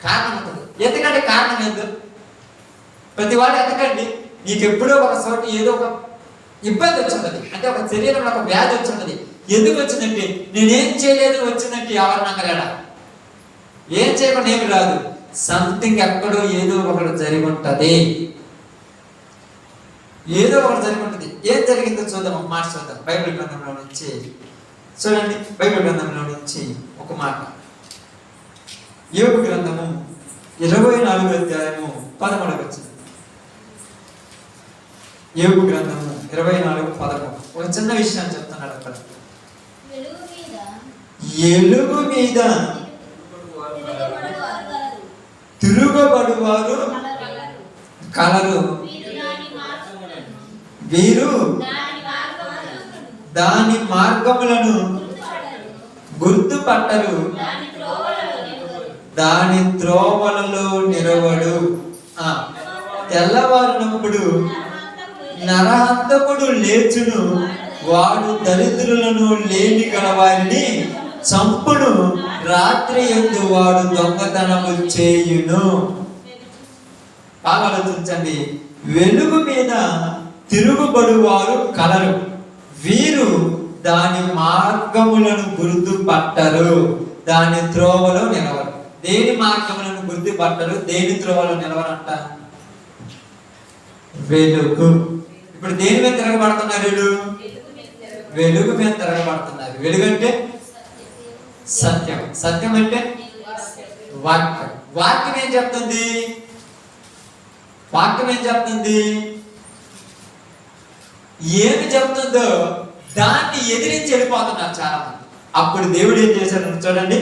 కారణం ఉంటుంది. ఎందుకంటే కారణం ఎందుకు? ప్రతి వాడు ఎందుకండి నీకు ఎప్పుడో ఒక చోట ఏదో ఒక ఇబ్బంది వచ్చింది. అంటే ఒక శరీరంలో ఒక వ్యాధి వచ్చింది. ఎందుకు వచ్చిందంటే నేనేం చేయలేదు వచ్చిందంటే ఎవరు నమ్మలేడా? ఏం చేయకుండా ఏమి రాదు. సంథింగ్ ఎక్కడో ఏదో ఒకటి జరిగి ఉంటుంది. ఏం జరిగిందో చూద్దాం. ఒక మాట చూద్దాం బైబిల్ గ్రంథంలో నుంచి. చూడండి బైబిల్ గ్రంథంలో నుంచి ఒక మాట. యోబు గ్రంథము 24వ అధ్యాయము 13వ వచనం. యోబు గ్రంథము 24:13. ఒక చిన్న విషయాన్ని చెప్తున్నాడు అక్కడ. ఎలుగు మీద తిరుగుబడువారు కలరు, వీరు దాని మార్గములను గుర్తుపట్టరు, దాని త్రోవలలో నిలవడు. తెల్లవారినప్పుడు నరహంతకుడు లేచును, వాడు దరిద్రులను లేని గలవారిని చంపును, రాత్రి యందు వాడు దొంగతనము చేయును. బాగా ఆలోచించండి. వెలుగు మీద తిరుగుబడువారు కలరు, వీరు దాని మార్గములను గుర్తుపట్టరు, దాని త్రోవలో నిలవరు. దేని మార్గములను గుర్తుపట్టరు, దేని త్రోవలో నిలవరంట? వెలుగు. ఇప్పుడు దేని మీద తిరగబడుతున్నారు? వెలుగు మీద తిరగబడుతున్నారు. వెలుగు అంటే సత్యం. సత్యం అంటే వాక్యం. వాక్యం ఏం చెప్తుంది? ఏమి చెప్తుందో దాన్ని ఎదిరించి వెళ్ళిపోతున్నారు చాలా మంది. అప్పుడు దేవుడు ఏం చేశాడు చూడండి.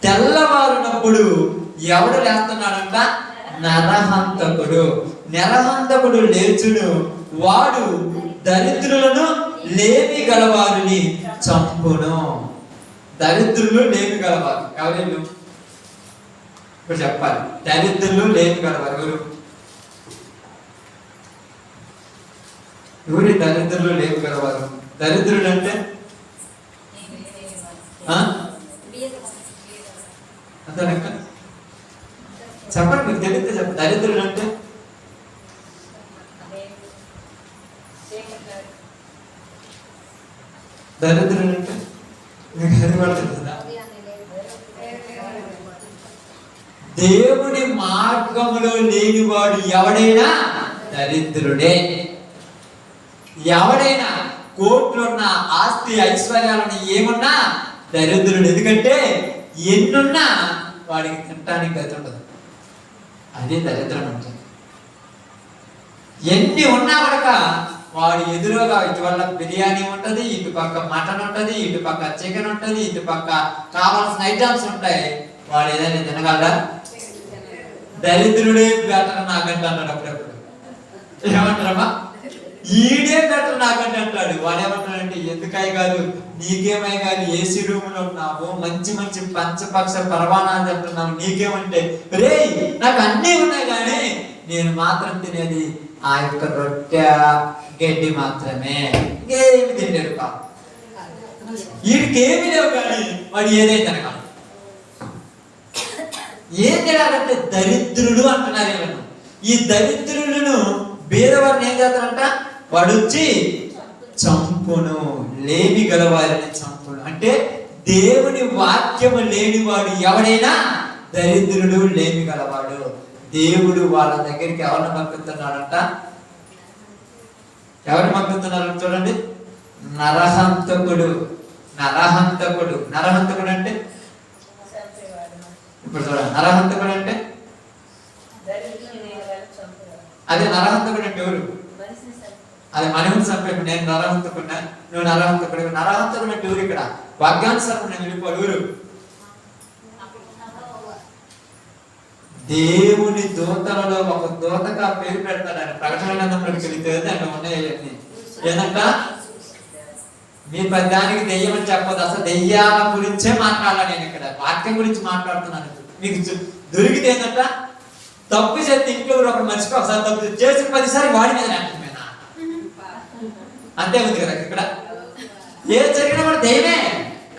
తెల్లవారునప్పుడు ఎవడు లేస్తున్నాడంట? నరహంతకుడు లేచును, వాడు దరిద్రులను లేమి గలవారిని చంపును. దరిద్రులు లేమి గలవారు ఎవరు? ఇప్పుడు చెప్పాలి. దరిద్రులు లేమి గలవారు ఎవరి? దరిద్రులు లేమి గలవారు. దరిద్రుడు అంటే అంతేనక్క? చెప్పండి, మీకు తెలిస్తే చెప్పండి. దరిద్రుడు అంటే దేవుని మార్గములో లేనివాడు ఎవడైనా దరిద్రుడే. ఎవడైనా కోట్లున్న ఆస్తి ఐశ్వర్యాలను ఏమున్నా దరిద్రుడు. ఎందుకంటే ఎన్నున్నా వాడికి తినటానికి గతి ఉండదు. అదే దరిద్రం అంటే. ఎన్ని ఉన్నా కనుక వాడి ఎదురుగా ఇటువల్ల బిర్యానీ ఉంటుంది, ఇటు పక్క మటన్ ఉంటుంది, ఇటు పక్క చికెన్ ఉంటుంది, ఇటు పక్క కావాల్సిన ఐటమ్స్ ఉంటాయి. వాడు ఏదైనా తినగలరా? దరిద్రుడే బెటర్ నాకంటే అన్నాడు అప్పుడప్పుడు. ఏమంటారమ్మా? ఈడే బెటర్ నాకంటే అంటాడు. వాడు ఏమంటాడంటే ఎందుకై కాదు, నీకేమై కాదు, ఏసీ రూమ్ లో ఉన్నావు, మంచి మంచి పంచపక్ష పరవానాలు తింటున్నావు, నీకేమంటే రే నాకు అన్నీ ఉన్నాయి కానీ నేను మాత్రం తినేది ఆ యొక్క రొట్టె గడ్డి మాత్రమే. ఇంకేమి తింటాడు పా. వీడికి ఏమి లేవు కానీ వాడు ఏదైతే తినగలడు. ఏం చేయాలంటే దరిద్రులు అంటున్నారు వీళ్ళను. ఈ దరిద్రులను బీదవారిని ఏం చేస్తారంట, వాడు వచ్చి చంపును, లేమి గలవారిని చంపును. అంటే దేవుని వాక్యము లేనివాడు ఎవడైనా దరిద్రుడు, లేమి గలవాడు. దేవుడు వాళ్ళ దగ్గరికి ఎవరిని పంపిస్తున్నాడంట, ఎవరిని పంపిస్తున్నారు చూడండి, నరహంతకుడు. నరహంతకుడు, నరహంతకుడు అంటే ఇప్పుడు చూడండి, నరహంతకుడు అంటే అదే నరహంతకుడు అంటే ఎవరు, అదే మనుషుని చంపేపు. నేను నరహంతకున్నా, నువ్వు నరహంతకుడు. నరహంతకుడు అంటే ఎవరు, ఇక్కడ వాక్యానుసారం నేను వెళ్ళిపోడు ఎవరు, దేవుని దూతలలో ఒక దూతగా పేరు పెడతాడు ఆయన. ప్రకటన గ్రంథంలోకి వెళితే దాంట్లో ఉన్నాయి ఏంటంట, మీ దానికి దెయ్యం అని చెప్పదు, అసలు దెయ్యాల గురించే మాట్లాడాలి నేను ఇక్కడ, వాక్యం గురించి మాట్లాడుతున్నాను. మీకు దొరికితే ఏంటంట, తప్పు చేస్తే ఇంట్లో ఒకటి మర్చిపో, ఒకసారి తప్పు చేసి 10 సార్లు వాడి మీద నేర్చుకున్నా, అంతే ఉంది కదా. ఇక్కడ ఏది జరిగినా కూడా దెయ్యమే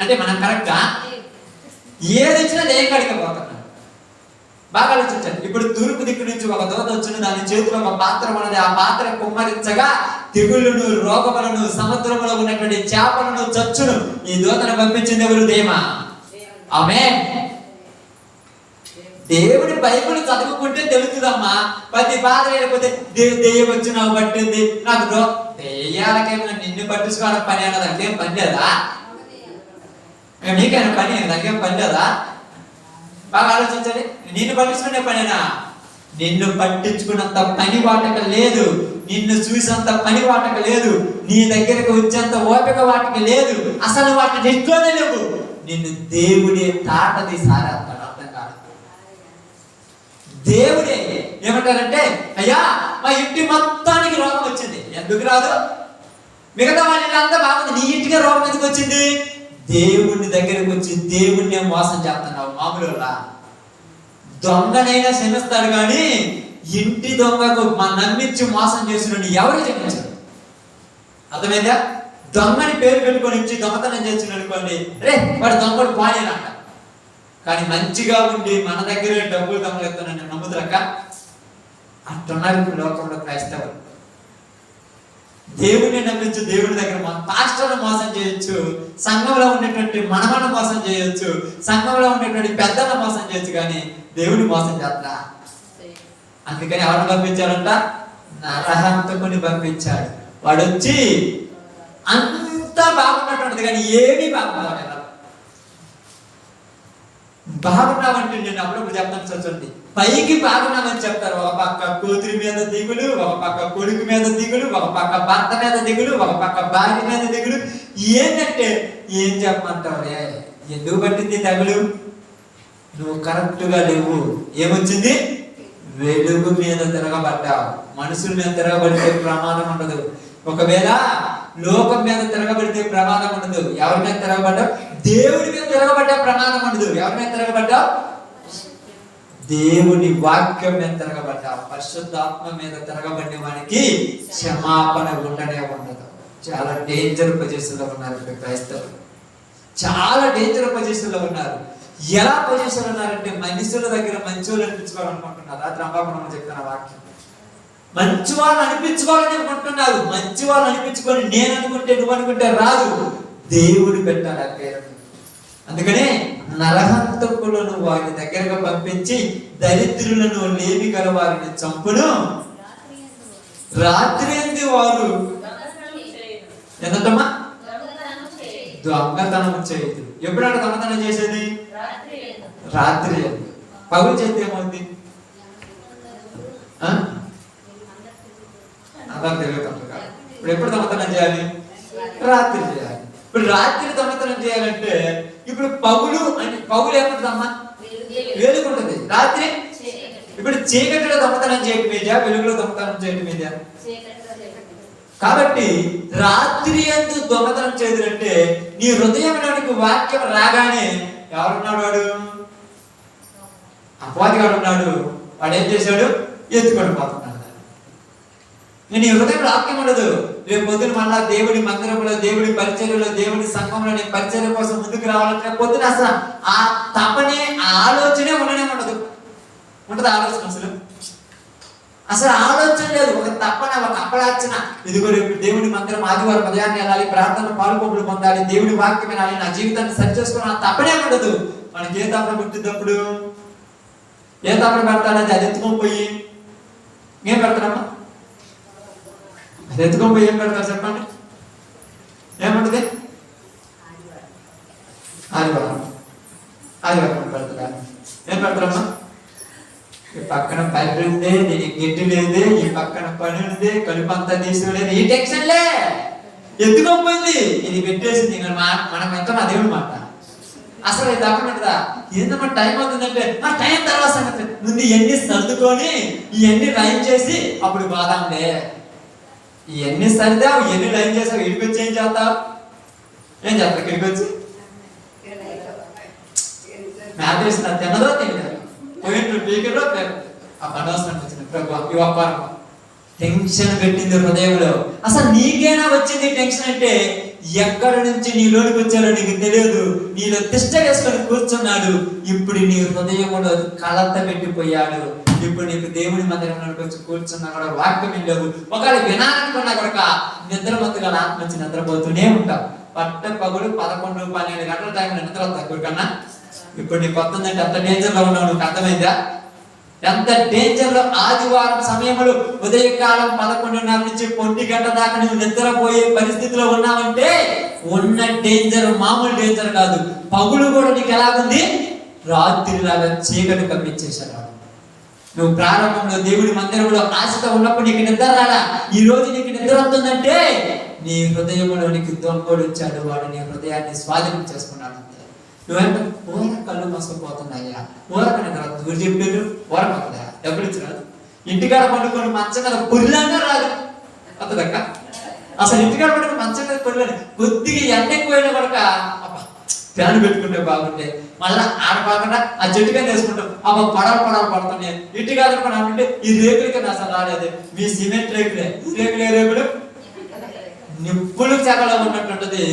అంటే మనం కరెక్టా, ఏది వచ్చినా దెయ్యం కాడికి పోతున్నాం. బాగా ఆలోచించండి. ఇప్పుడు తూర్పు దిక్కు నుంచి ఒక దూత వచ్చిన, దాని చేతిలో ఒక పాత్ర ఉన్నది. ఆ పాత్ర కుమ్మరించగా తెగుళ్ళను, రోగములను, సముద్రములో ఉన్నటువంటి చేపలను చచ్చును. ఈ దూతను పంపించింది ఎవరు, దేమా. ఆమేన్. దేవుడి బైబిల్ చదువుకుంటే తెలుస్తుందమ్మా. ప్రతి బాధ లేకపోతే దెయ్యం వచ్చి నాకు పట్టింది, నాకు దెయ్యాలకేమైనా నిన్ను పట్టించుకోవడం పని అన్నది, అంకేం పని లేదా, నీకైనా పని నాకేం పని లేదా. బాగా ఆలోచించండి. నిన్ను పట్టించుకునే పనేనా, నిన్ను పట్టించుకున్నంత పని వాటక లేదు, నిన్ను చూసేంత పని వాటక లేదు, నీ దగ్గరకు వచ్చేంత ఓపిక వాటికి లేదు, అసలు వాటిని ఇంట్లోనే లేవు. నిన్ను దేవుడే తాటది సారేస్తాడు. అర్థం కాదు. దేవుడే ఏమంటారంటే, అయ్యా మా ఇంటి మొత్తానికి రోగం వచ్చింది, ఎందుకు రాదు, మిగతా వాళ్ళంతా బాగుంది, నీ ఇంటికే రోగం ఎందుకు వచ్చింది, దేవుని దగ్గరకు వచ్చి దేవుణ్ణి మోసం చేస్తున్నావు. మామూలుగా దొంగనైనా క్షమిస్తాడు కానీ ఇంటి దొంగకు నమ్మించి మోసం చేసిన ఎవరు క్షమించరు. అర్థమైందా? దొంగని పేరు పెట్టుకొని ఇచ్చి దొంగతనం చేసిన అనుకోండి, రే వాడు దొంగడు పాడేనంట. కానీ మంచిగా ఉండి మన దగ్గర డబ్బులు దొంగలుతానని నమ్ముతారక్క. అంటున్నారు ఇప్పుడు లోకంలో క్రైస్తవులు. దేవుడిని నమ్మించు, దేవుడి దగ్గర పాస్టర్ను మోసం చేయొచ్చు, సంఘంలో ఉన్నటువంటి మనమను మోసం చేయొచ్చు, సంఘంలో ఉన్నటువంటి పెద్దలను మోసం చేయొచ్చు, కానీ దేవుడిని మోసం చేస్తా. అందుకని ఎవరిని పంపించాడంట, నరహంతకుని పంపించాడు. వాడు వచ్చి అంతా బాగున్నటువంటిది కానీ ఏమీ బాగున్నాడు. బాగున్నావంటే నేను అప్పుడప్పుడు చెప్తాను చూడండి, పైకి బాగున్నామని చెప్తారు. ఒక పక్క కూతురి మీద దిగులు, ఒక పక్క కొడుకు మీద దిగులు, ఒక పక్క భర్త మీద దిగులు, ఒక పక్క భార్య మీద దిగులు. ఏంటంటే ఏం చెప్పమంటావు, ఎందుకు పట్టింది తగులు, నువ్వు కరెక్ట్ గా లేవు. ఏమొచ్చింది, వెలుగు మీద తిరగబడ్డావు. మనుషుల మీద తిరగబడితే ప్రమాదం ఉండదు, ఒకవేళ లోకం మీద తిరగబడితే ప్రమాదం ఉండదు. ఎవరి మీద తిరగబడ్డావు, దేవుడి మీద తిరగబడ్డా ప్రమాదం ఉండదు. ఎవరి మీద తిరగబడ్డావు, దేవుని వాక్యం మీద తిరగబడ్డావు. పరిశుద్ధాత్మ మీద తిరగబడిన వానికి క్షమాపణ ఉండనే ఉండదు. చాలా డేంజర్ పొజిషన్ లో ఉన్నారు క్రైస్తవులు, చాలా డేంజర్ పొజిషన్ లో ఉన్నారు. ఎలా పొజిషన్ ఉన్నారంటే, మనుషుల దగ్గర మంచి వాళ్ళు అనిపించుకోవాలనుకుంటున్నారు. అది రంభాపురం చెప్తున్న వాక్యం, మంచి వాళ్ళు అనిపించుకోవాలని అనుకుంటున్నారు. మంచి వాళ్ళు అనిపించుకొని నేను అనుకుంటే నువ్వు అనుకుంటే రాదు, దేవుడు పెట్టాలి ఆ పేరు. అందుకనే నరహంతకులను వారి దగ్గరకు పంపించి దరిద్రులను, లేమి గల వారిని చంపును. రాత్రి ఎందు వారు ఎంతమ్మా దొంగతనం చేయదు. ఎప్పుడైనా దొంగతనం చేసేది రాత్రి. పగులు చేస్తే ఏమవుతుంది, అలా తెలియదు. ఇప్పుడు ఎప్పుడు దొంగతనం చేయాలి, రాత్రి చేయాలి. ఇప్పుడు రాత్రి దొంగతనం చేయాలంటే, ఇప్పుడు పగులు అంటే పగులు ఏముంటుందమ్మా, వెలుగుంటుంది. రాత్రి ఇప్పుడు చీకటిలో దొంగతనం చేయటం మీద, వెలుగులో దొంగతనం చేయటం మీద. కాబట్టి రాత్రి యందు దొంగతనం చేయదంటే, నీ హృదయంలోనికి వాక్యం రాగానే ఎవరున్నాడు, వాడు అపవాదిగాడు ఉన్నాడు. వాడు ఏం చేశాడు, ఎత్తుకొని పోతున్నాడు. నీ హృదయంలో వాక్యం ఉండదు. రేపు పొద్దున మళ్ళా దేవుడి మందిరంలో, దేవుడి పరిచర్యలో, దేవుడి సంఘంలో నేను పరిచర్య కోసం ముందుకు రావాలంటే రేపు పొద్దున అసలు ఆ తపనే, ఆ ఆలోచనే ఉండనే ఉండదు. ఉండదు ఆలోచన, అసలు ఆలోచన లేదు. ఒక తపన, ఒక అపలాచన. ఇదిగో రేపు దేవుడి మందిరం ఆదివారం ఉదయాన్నే వెళ్ళాలి, ప్రార్థన పాలుపొప్పులు పొందాలి, దేవుడి వాక్యం వినాలి, నా జీవితాన్ని సరి చేసుకోవాలి, ఆ తపనే ఉండదు. మనకి ఏ తపన పుట్టినప్పుడు ఏ తపన పెడతాడని అది ఎత్తుకొని పోయి ఏం పెడతాడమ్మా? అది ఎత్తుకొని పోయి ఏం పెడతారు చెప్పండి? ఏముంటది? ఆదివారం పెడతారా? ఏం పెడతారమ్మా? ఈ పక్కన పని ఉంది, దీనికి గిడ్డు లేదు, ఈ పక్కన పని ఉంది, కలుపు అంతా తీసుకోలేదు, ఈ టెన్షన్లే ఎత్తుకోపోయింది. ఇది పెట్టేసింది. మనం ఎంత నా దేవుడు మాట అసలు ఇది తప్పకుండా ఏందమ్మా టైం అవుతుందంటే ఆ టైం తర్వాత సంగతి ముందు ఇవన్నీ సర్దుకొని ఇవన్నీ లైన్ చేసి అప్పుడు బాదాంలే. ఇవన్నీ సర్దావు, ఇవన్నీ లైన్ చేసావు, ఇడికి వచ్చి ఏం చేస్తావు? ఏం చేస్తావు? ఇక్కడికి వచ్చి మ్యాథ్ వేసిన తినదో తెలియదు, పోయిన పీకలో ఆ అనవసరం వచ్చింది. ప్రభు ఈ వ్యాపారం టెన్షన్ పెట్టింది హృదయంలో. అసలు నీకేనా వచ్చింది టెన్షన్ అంటే? ఎక్కడ నుంచి నీలోనికి వచ్చారో నీకు తెలియదు. నీలో తిష్ట వేసుకొని కూర్చున్నాడు. ఇప్పుడు నీ హృదయంలో కలత పెట్టిపోయాడు. ఇప్పుడు నీకు దేవుడి మందిరంలోకి వచ్చి కూర్చున్నా కూడా వాక్యం వెళ్ళవు. ఒకవేళ వినాలనుకున్నా కూడా నిద్రమత్తుగా ఆత్మ నుంచి నిద్రపోతూనే ఉంటావు. పట్ట పగులు 11, 12 గంటల టైంలో నిద్ర తక్కువ కన్నా ఇప్పుడు నీకు వస్తుందంటే ఎంత డేంజర్ లో ఉన్నావు. నీకు అర్థమైందా? ఎంత డేంజర్ లో. ఆదివారం సమయంలో ఉదయకాలం 11:30 నుంచి 1 గంట దాకా నువ్వు నిద్రపోయే పరిస్థితిలో ఉన్నావంటే ఉన్న డేంజర్ మామూలు డేంజర్ కాదు. పగులు కూడా నీకు ఎలాగుంది? రాత్రిలాగా చీకటి కప్పించేశాడు. నువ్వు ప్రారంభంలో దేవుడి మందిరంలో ఆశతో ఉన్నప్పుడు నీకు నిద్ర రాలా. ఈ రోజు నీకు నిద్ర వస్తుందంటే నీ హృదయంలోనికి దొంగోడు వచ్చాడు. వాడు నీ హృదయాన్ని స్వాధీనం చేసుకున్నాడు. నువ్వేంటే ఊర కళ్ళు మోసపోతున్నాయా, ఊరకు నిద్ర దూరు చెప్పారు, ఊరపోతుందా? డబ్బులు ఇచ్చినారు. ఇంటికాడ పండుకొని మంచం కదా పొరిలాగా రాదు వద్దదక్క. అసలు ఇంటికాడ పండుకొని మంచం కదా పొరిలాని కొద్దిగా ఎండ ఎక్కువైనా పడక ఫ్యాన్ పెట్టుకుంటే బాగుంటే మళ్ళీ ఆడపాకుండా ఆ చెట్టుగా వేసుకుంటాం. పడవలు పడుతున్నాయి. ఇంటికాడ అంటే ఈ రేకులకి అసలు రాలేదు. మీ సిమెంట్ రేకులే. ఈ రేకులు ఏ రేకులు? నిప్పులు చెగలో ఉన్నట్టుంటది.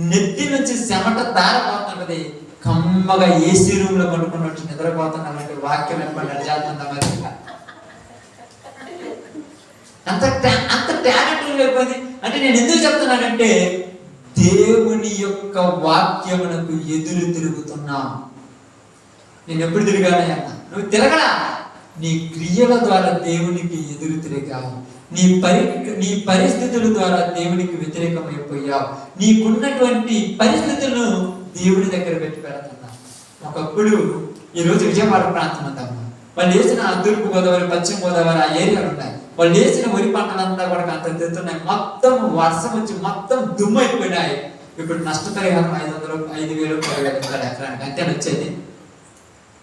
నెత్తి నుంచి చెమట దారపోతుంటది. కమ్మగా ఏసీ రూమ్ లో పడుకున్నట్టు నిద్రపోతున్నటువంటి వాక్యం ఎప్పుడు నడిచేస్తుందా? మరి అంత టాలెంట్ లేకపోతే అంటే నేను ఎందుకు చెప్తున్నానంటే దేవుని యొక్క వాక్యమునకు ఎదురు తిరుగుతున్నా. నేను ఎప్పుడు తిరిగానే అన్నా? నువ్వు తిరగలా. నీ క్రియల ద్వారా దేవునికి ఎదురు తిరిగావు. నీ పరిస్థితుల ద్వారా దేవునికి వ్యతిరేకమైపోయావు. నీకున్నటువంటి పరిస్థితులను దేవుడి దగ్గర పెట్టి పెడుతున్నా. ఒకప్పుడు ఈరోజు విజయవాడ ప్రాంతం అంటాము. వాళ్ళు వేసిన తూర్పు గోదావరి, పశ్చిమ గోదావరి ఆ ఏరియాలు ఉన్నాయి. వాళ్ళు వేసిన వరి పంటలంతా కూడా అంత తెస్తున్నాయి. మొత్తం వర్షం వచ్చి మొత్తం దుమ్ము అయిపోయినాయి. ఇప్పుడు నష్టపరిహారం 500, 5,000, 10,000 ఎకరానికి అంతే వచ్చేది.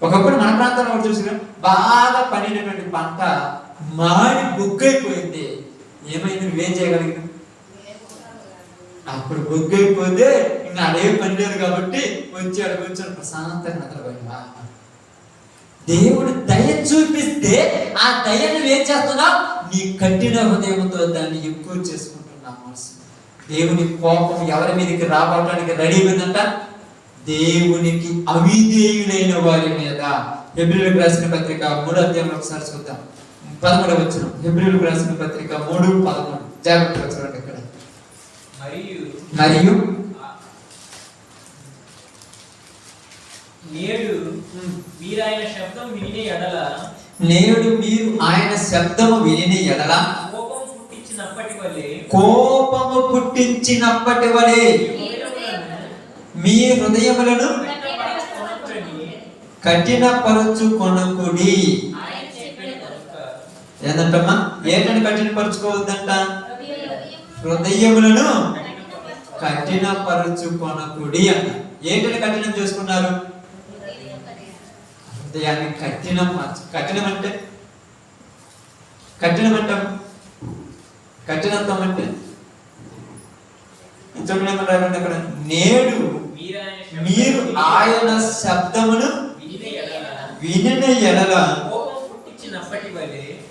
ఒకప్పుడు మన ప్రాంతంలో చూసిన బాగా పండినటువంటి పంట మాడి బొగ్గైపోయింది. ఏమైంది? నువ్వేం చేయగలిగిన? అప్పుడు బొగ్గైపోతే ఇంకా అడే పని లేదు కాబట్టి వచ్చి అక్కడ కూర్చొని ప్రశాంతంగా నిద్రపోయినా. దేవుడు దయ చూపిస్తే ఆ దయను ఏం చేస్తున్నావు? నీ కఠిన హృదయంతో దాన్ని ఎక్కువ చేసుకుంటున్నావు. మనసు దేవుని కోపం ఎవరి మీదకి రావడానికి రెడీ ఉందంట? దేవునికి అవిధేయులైన వారి మీద. హెబ్రీయులకు రాసిన పత్రిక 3వ అధ్యాయంలో ఒకసారి చూద్దాం. 13వ వచనం. హెబ్రీయులకు రాసిన పత్రిక 3:13. జాగ్రత్తగా చూడండి ఇక్కడ. మరియు నేడు మీరు ఆయన శబ్దం విని ఎడల కోపము పుట్టించినప్పటి వలె మీ హృదయములను కఠినపరచుకొనకుడి. ఏంటంటమ్మా? ఏంటని కఠినపరచుకోవద్దంట? హృదయములను కఠినపరచుకొనకుడి అంట. ఏంటని కఠినం చేసుకున్నారు? హృదయాన్ని కఠినం అంటే కఠినత్వం అంటే చూడండి అక్కడ. నేడు మీరు ఆయన శబ్దమును వినిన ఎడల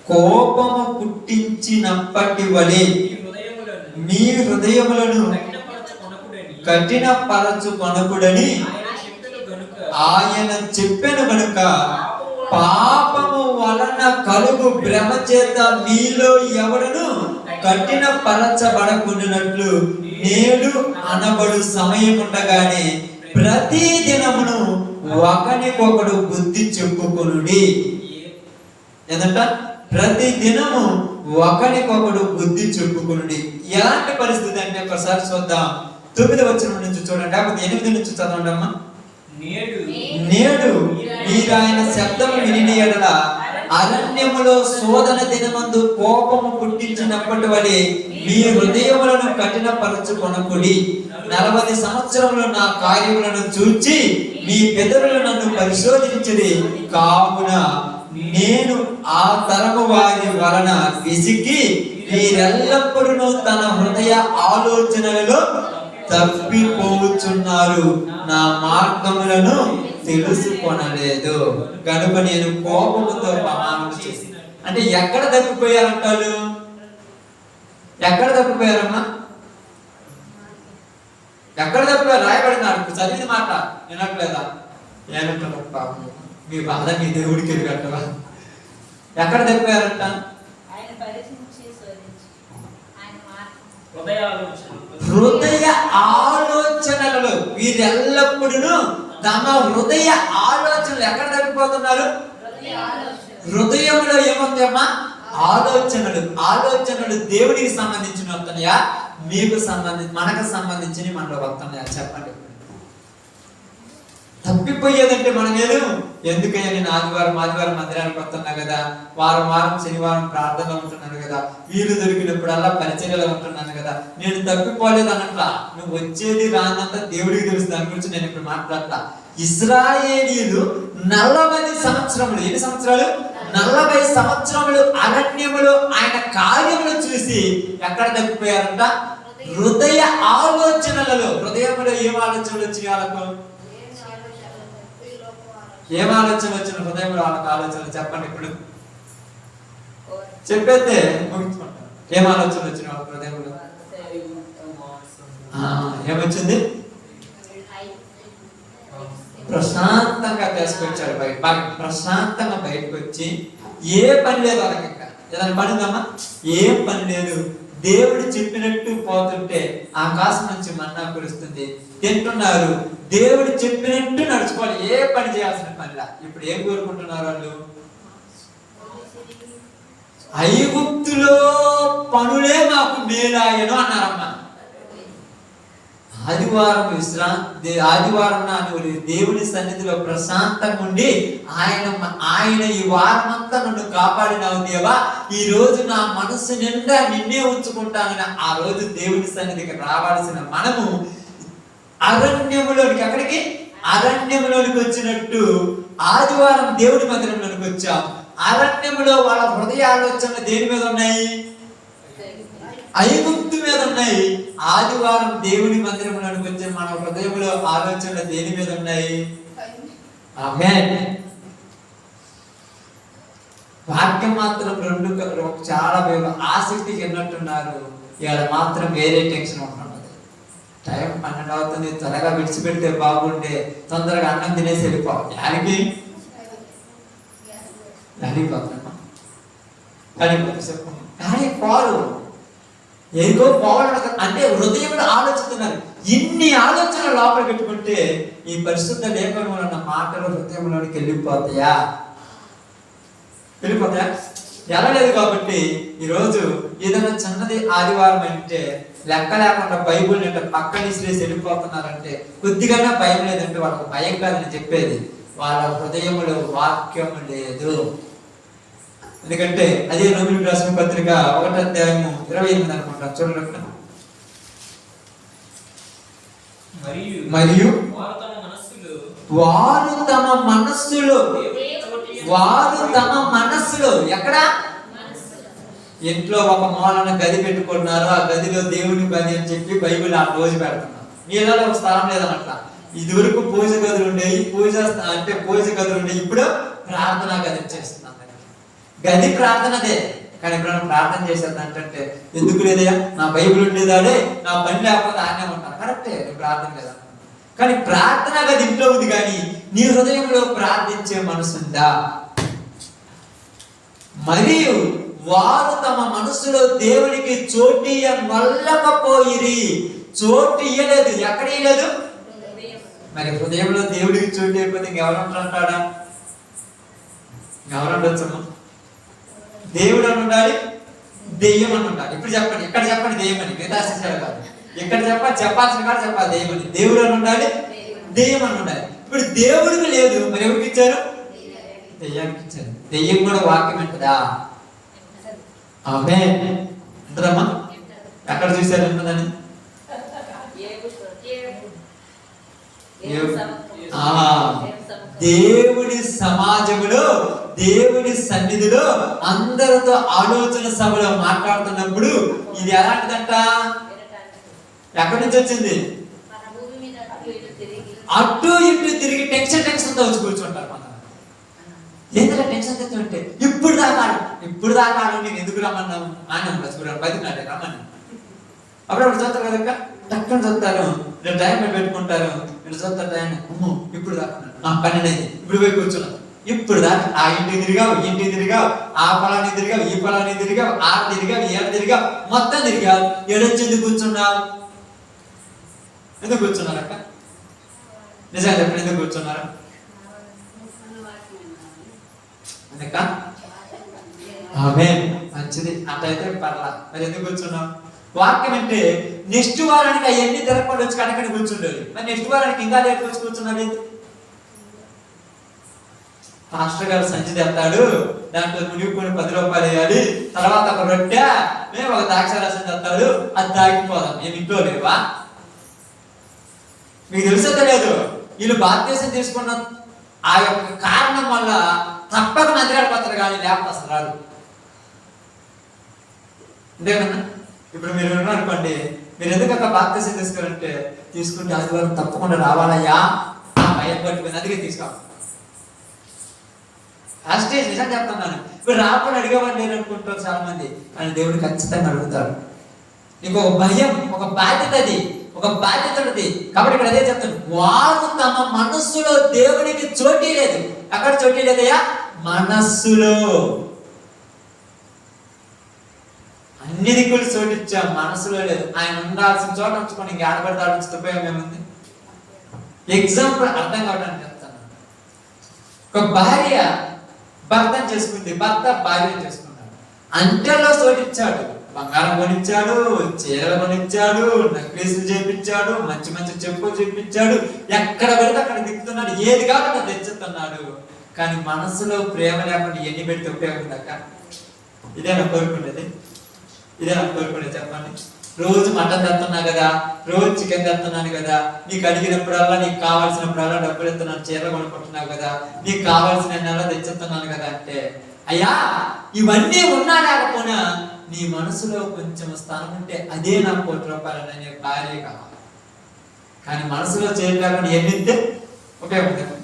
కోపము పుట్టించినప్పటి వలె మీ హృదయములను కఠినపరచుకొనకుడని ఆయన చెప్పెను గనుక పాపము వలన కలుగు భ్రమ చేత మీలో ఎవడను కఠినపరచబడకుండానట్లు నేడు అనబడు సమయం ఉండగానే ప్రతి దినమును ఒకనికొకడు బుద్ధి చెప్పుకొనుడి. ఏంటంట? ప్రతి దినము ఒకనికొకడు బుద్ధి చెప్పుకొనుడి. ఎలాంటి పరిస్థితి అంటే ఒకసారి చూద్దాం. 9వ వచనం నుంచి చూడండి, లేకపోతే 8 నుంచి చదవండి అమ్మా. నేడు మీరు ఆయన శబ్దం వినిన యెడల అరణ్యములో శోధన దినమందు కోపము పుట్టించినప్పటి వలె మీ హృదయములను కఠినపరచుకొనకుడి. 40 సంవత్సరములు నా కార్యములను చూచి మీ పితరులు నన్ను పరిశోధించిరి. కావున నేను ఆ తరము వారి వలన విసిగి మీరెల్లప్పుడూ తన హృదయ ఆలోచనలలో తప్పిపోతున్నారు, నా మార్గములను తెలుసుకొనలేదు. కనుక నేను కోపముతో ప్రమాణం చేసి. అంటే ఎక్కడ తప్పిపోయారంటారు? ఎక్కడ తప్పిపోయారమ్మా? ఎక్కడ తప్పిపోయారు? రాయబడినాడు, చదివిన మాట వినట్లేదా? ఏమంటారు పాపం, మీ బాధ మీ దేవుడికి ఎదుగట్టవా? ఎక్కడ తప్పిపోయారంట? హృదయ ఆలోచనలలో. వీరెల్లప్పుడూ తమ హృదయ ఆలోచనలు ఎక్కడ తప్పిపోతున్నారు? హృదయంలో ఏముందమ్మా? ఆలోచనలు. ఆలోచనలు దేవుడికి సంబంధించిన వస్తున్నాయా, మీకు మనకు సంబంధించిన మనలో వస్తున్నాయా? చెప్పండి. తప్పిపోయేదంటే మనం ఏదో ఎందుకయ్యా నేను ఆదివారం మందిరానికి వస్తున్నా కదా, వారం శనివారం ప్రార్థనలో ఉంటున్నాను కదా, వీలు దొరికినప్పుడల్లా పరిచర్యలో ఉంటున్నాను కదా, నేను తప్పిపోలేదు అన్నట్లా. నువ్వు వచ్చేది రానంతా దేవుడికి తెలుసు. దాని గురించి నేను ఇప్పుడు మాట్లాడతా. ఇశ్రాయేలీయులు 40 సంవత్సరములు, ఎన్ని సంవత్సరాలు? 40 సంవత్సరములు అరణ్యములో ఆయన కార్యములు చూసి ఎక్కడ తప్పిపోయారంట? హృదయ ఆలోచనలలో. హృదయంలో ఏం ఆలోచనలు వచ్చినాయి వాళ్ళకు? ఏం ఆలోచన వచ్చిన హృదయంలో వాళ్ళకి ఆలోచనలు? చెప్పండి ఇప్పుడు. చెప్పేస్తే ముగించుకుంటారు. ఏం ఆలోచన వచ్చిన వాళ్ళ హృదయంలో? ఏమొచ్చింది? ప్రశాంతంగా తీసుకొచ్చాడు బయట. ప్రశాంతంగా బయటకు వచ్చి ఏ పని లేదు వాళ్ళకి. ఇంకా ఏదైనా పని ఉందమ్మా? ఏం పని లేదు. దేవుడు చెప్పినట్టు పోతుంటే ఆకాశం నుంచి మన్నా కురుస్తుంది, తింటున్నారు. దేవుడు చెప్పినట్టు నడుచుకోవాలి, ఏ పని చేయాల్సిన పనిలా. ఇప్పుడు ఏం కోరుకుంటున్నారు వాళ్ళు? ఐగుప్తులో పనులే మాకు మేలాయను అన్నారమ్మా. ఆదివారం నాడు దేవుని సన్నిధిలో ప్రశాంతంగా ఉండి ఆయన ఈ వారం అంతా నన్ను కాపాడినావు దేవా, ఈ రోజు నా మనసు నిండా నిన్నే ఉంచుకుంటానని ఆ రోజు దేవుని సన్నిధికి రావాల్సిన మనము అరణ్యములోనికి, ఎక్కడికి? అరణ్యములోనికి వచ్చినట్టు ఆదివారం దేవుడి మందిరంలోనికి వచ్చాం. అరణ్యములో వాళ్ళ హృదయ ఆలోచనలు దేని మీద ఉన్నాయి? ఐగుప్తు మీద ఉన్నాయి. ఆదివారం దేవుని మందిరంలోనికి వచ్చే మన హృదయంలో ఆలోచనలు దేని మీద ఉన్నాయి? ఆమేన్. వాక్యం మాత్రం రెండు చాలా ఆసక్తికి విన్నట్టున్నారు. ఇవాళ మాత్రం వేరే టెన్షన్ ఉంటున్నది. టైం 12 అవుతుంది, త్వరగా విడిచిపెడితే బాగుండే, తొందరగా అన్నం తినేసి వెళ్ళిపోవాలి. యాడికి పోతామా? కానీ పోరు, ఎందుకో పోవడం అంటే హృదయంలో ఆలోచిస్తున్నారు. ఇన్ని ఆలోచనలు లోపల పెట్టుకుంటే ఈ పరిశుద్ధ లేఖనంలో ఉన్న మాటలు హృదయంలోనికి వెళ్ళిపోతాయా? వెళ్ళలేదు. కాబట్టి ఈరోజు ఏదైనా చిన్నది ఆదివారం అంటే లెక్క లేకుండా బైబుల్ అంటే పక్కన ఇసిరేసి వెళ్ళిపోతున్నారంటే కొద్దిగా భయం లేదంటే వాళ్ళకు భయం కాదని చెప్పేది. వాళ్ళ హృదయంలో వాక్యం లేదు. ఎందుకంటే అదే రోమిలికి రాసిన పత్రిక 1వ అధ్యాయము 28 అనుకుంటా, చూడండి. మరియు వారు తమ మనస్సులో ఎక్కడ? ఇంట్లో ఒక మూలన గది పెట్టుకున్నారు. ఆ గదిలో దేవుని గది అని చెప్పి బైబిల్ ఆ రోజు పెడుతున్నారు. నీళ్ళలో ఒక స్థలం లేదన్నట్ల. ఇది వరకు పూజ గదులు ఉండేవి, పూజ గదులు ఉండేవి, ఇప్పుడు ప్రార్థనా గది చేస్తున్నాం. గది ప్రార్థనదే. కానీ ఎప్పుడైనా ప్రార్థన చేసేది అంటే ఎందుకు లేదయ్యా, నా బైబిల్ ఉండేదాడే, నా పని లేకపోతే ఆనే ఉంటాను. కరెక్టే, ప్రార్థన లేదా. కానీ ప్రార్థన గది ఇంట్లో ఉంది, కానీ నీ హృదయంలో ప్రార్థించే మనసుందా? మరియు వారు తమ మనసులో దేవునికి చోటియ నొల్లకపోయిరి. చోటు ఇయ్యలేదు. ఎక్కడ ఇయ్యలేదు? మరి హృదయంలో దేవుడికి చోటు అయిపోతే ఇంకెవరంటాడా? ఎవరండొచ్చమ్మా? దేవుడు అని ఉండాలి, దెయ్యం అని ఉండాలి. ఇప్పుడు చెప్పండి, ఇక్కడ చెప్పండి దెయ్యం అని, మిగతా శిష్యులు కాదు. ఇక్కడ చెప్పాల్సిన కాదు చెప్పాలి దెయ్యం అని. దేవుడు అని ఉండాలి, దెయ్యం అని ఉండాలి. ఇప్పుడు దేవుడికి లేదు, మరి ఎవరికి ఇచ్చారు? దెయ్యానికి ఇచ్చారు. దెయ్యం కూడా వాక్యం అంటదా? ఆమేన్ అంటదమ్మా? ఎక్కడ చూశారు ఉంటుందని? దేవుడి సమాజంలో, దేవుడి సన్నిధిలో అందరితో ఆలోచన సభలో మాట్లాడుతున్నప్పుడు ఇది ఎలాంటిదంట? ఎక్కడి నుంచి వచ్చింది? అటు ఇటు తిరిగి టెన్షన్ తో వచ్చి కూర్చుంటారు. మన ఏంటంటే టెన్షన్ తెచ్చుంటే ఇప్పుడు దాకా నేను ఎందుకు రమ్మన్నాము అని చూడాలి. 10 నాటే రమ్మని అప్పుడప్పుడు చూస్తారు కదక్క, టక్కన చూస్తారు, టైం పెట్టుకుంటారు. మీరు చూస్తారు టైం, ఇప్పుడు దాకా 12 అయింది, ఇప్పుడు పోయి కూర్చున్నాం. ఇప్పుడు దాకా ఆ ఇంటికి తిరిగావు, ఇంటికి తిరిగావు, ఆ పొలాన్ని తిరిగావు, ఈ పొలాన్ని తిరిగావు, ఆ తిరిగావు, ఏడు తిరిగావు, మొత్తం తిరిగావు. ఏడొచ్చి ఎందుకు కూర్చున్నావు? ఎందుకు కూర్చున్నారు అక్క? నిజంగా చెప్పండి, ఎందుకు కూర్చున్నారు? అందుక ఆమేన్, మంచిది. అట్లయితే పర్లా. మరి ఎందుకు కూర్చున్నావు? వాక్యం అంటే నెక్స్ట్ వారానికి అవన్నీ తిరగకుండా వచ్చి కనకని కూర్చుండేది. మరి నెక్స్ట్ వారానికి ఇంకా లేట్ వచ్చి కూర్చున్నాడు. పాస్టర్ గారు సంచి తెస్తాడు, దాంట్లో మునిగిపోయిన 10 రూపాయలు వేయాలి, తర్వాత ఒక రొట్టె, మేము ఒక ద్రాక్షారసం తెస్తాడు, అది తాగిపోదాం. మేము ఇంట్లో లేవా? మీకు తెలుసో లేదు, వీళ్ళు బాప్తీసం తీసుకున్న ఆ యొక్క కారణం వల్ల తప్పక మందిరాడిపోతారు, కానీ లేకపోతే అసలు రాడు. అంతేకన్నా? ఇప్పుడు మీరు అనుకోండి, మీరు ఎందుకు బాప్తీసం తీసుకోవాలంటే తీసుకుంటే ఆదివారం తప్పకుండా రావాలయ్యా, భయం పట్టుకుని అందుకే తీసుకోవాలి. స్టేజ్ నిజంగా చెప్తున్నాను. ఇప్పుడు రాకుండా అడిగేవాళ్ళు లేరు అనుకుంటారు చాలా మంది, కానీ దేవుడు ఖచ్చితంగా అడుగుతాడు. నీకు ఒక భయం, ఒక బాధ్యత, అది ఒక బాధ్యత ఉంది. కాబట్టి ఇక్కడ అదే చెప్తాను, వారు తమ మనస్సులో దేవునికి చోటీ లేదు. అక్కడ చోటీ లేదయ్యా, మనస్సులో. అన్ని దిక్కులు చోటిచ్చాం, మనసులో లేదు. ఆయన ఉండాల్సిన చోట ఉంచుకొని ఇంక ఆడపడతాడు ఉంచుతూ ఏముంది? ఎగ్జాంపుల్ అర్థం కావడానికి చెప్తాను. ఒక భార్య భర్తను చేసుకుంది, భర్త భార్యను చేసుకున్నాడు. అంటలో చోటిచ్చాడు, బంగారం కొనిచ్చాడు, చీరలు కొనిచ్చాడు, నెక్లెస్లు చేపించాడు, మంచి మంచి చెప్పులు చేపించాడు, ఎక్కడ పెడితే అక్కడ దిక్కుతున్నాడు, ఏది కాకుండా తెచ్చుతున్నాడు. కానీ మనసులో ప్రేమ లేకుండా ఎన్ని పెడితే ఉపయోగం దక్క? ఇదే నాకు కోరుకునేది, ఇదే నాకు కోరుకునేది. చెప్పండి, రోజు మటన్ తెస్తున్నా కదా, రోజు చికెన్ తెస్తున్నాను కదా, నీకు అడిగినప్పుడల్లా, నీకు కావాల్సినప్పుడల్లా డబ్బులు ఇస్తున్నాను, చీరలు కొనుక్కుంటున్నావు కదా, నీకు కావాల్సిన నెల తెచ్చుతున్నాను కదా అంటే, అయ్యా ఇవన్నీ ఉన్నా లేకపోయినా నీ మనసులో కొంచెం స్థానం ఉంటే అదే నాకు 1 కోటి రూపాయలు అనే భార్య కావాలి. కానీ మనసులో చోటు లేకుండా ఎన్నిస్తే ఉపయోగం?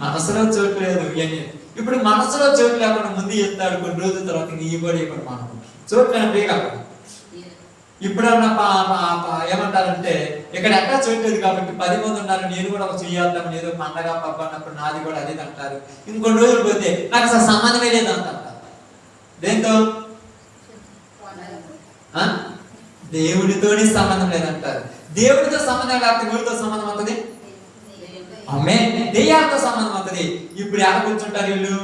మనసులో చోటు లేదు ఇవన్నీ. ఇప్పుడు మనసులో చోటు లేకుండా ముందు చెప్తాడు, కొన్ని రోజుల తర్వాత ఈ కూడా ఇప్పుడు మనం చోటు లేని కాకుండా ఇప్పుడన్నా ఏమంటారంటే ఇక్కడ ఎక్కడ చోటు లేదు కాబట్టి 10 మంది ఉన్నారు, నేను కూడా ఒక చెయ్యాలి, ఏదో పండగ పబ్బ అన్నప్పుడు నాది కూడా అదే అంటారు. ఇంకొన్ని రోజులు పోతే నాకు అసలు సంబంధమే లేదు అంటారు. దేంతో? దేవుడితోనే సంబంధం లేదంటారు. దేవుడితో సంబంధం లేకపోతే ఎవరితో సంబంధం అవుతుంది? అమ్మే, దెయ్యాలతో సంబంధం అవుతుంది. ఇప్పుడు ఎక్కడ కూర్చుంటారు వీళ్ళు?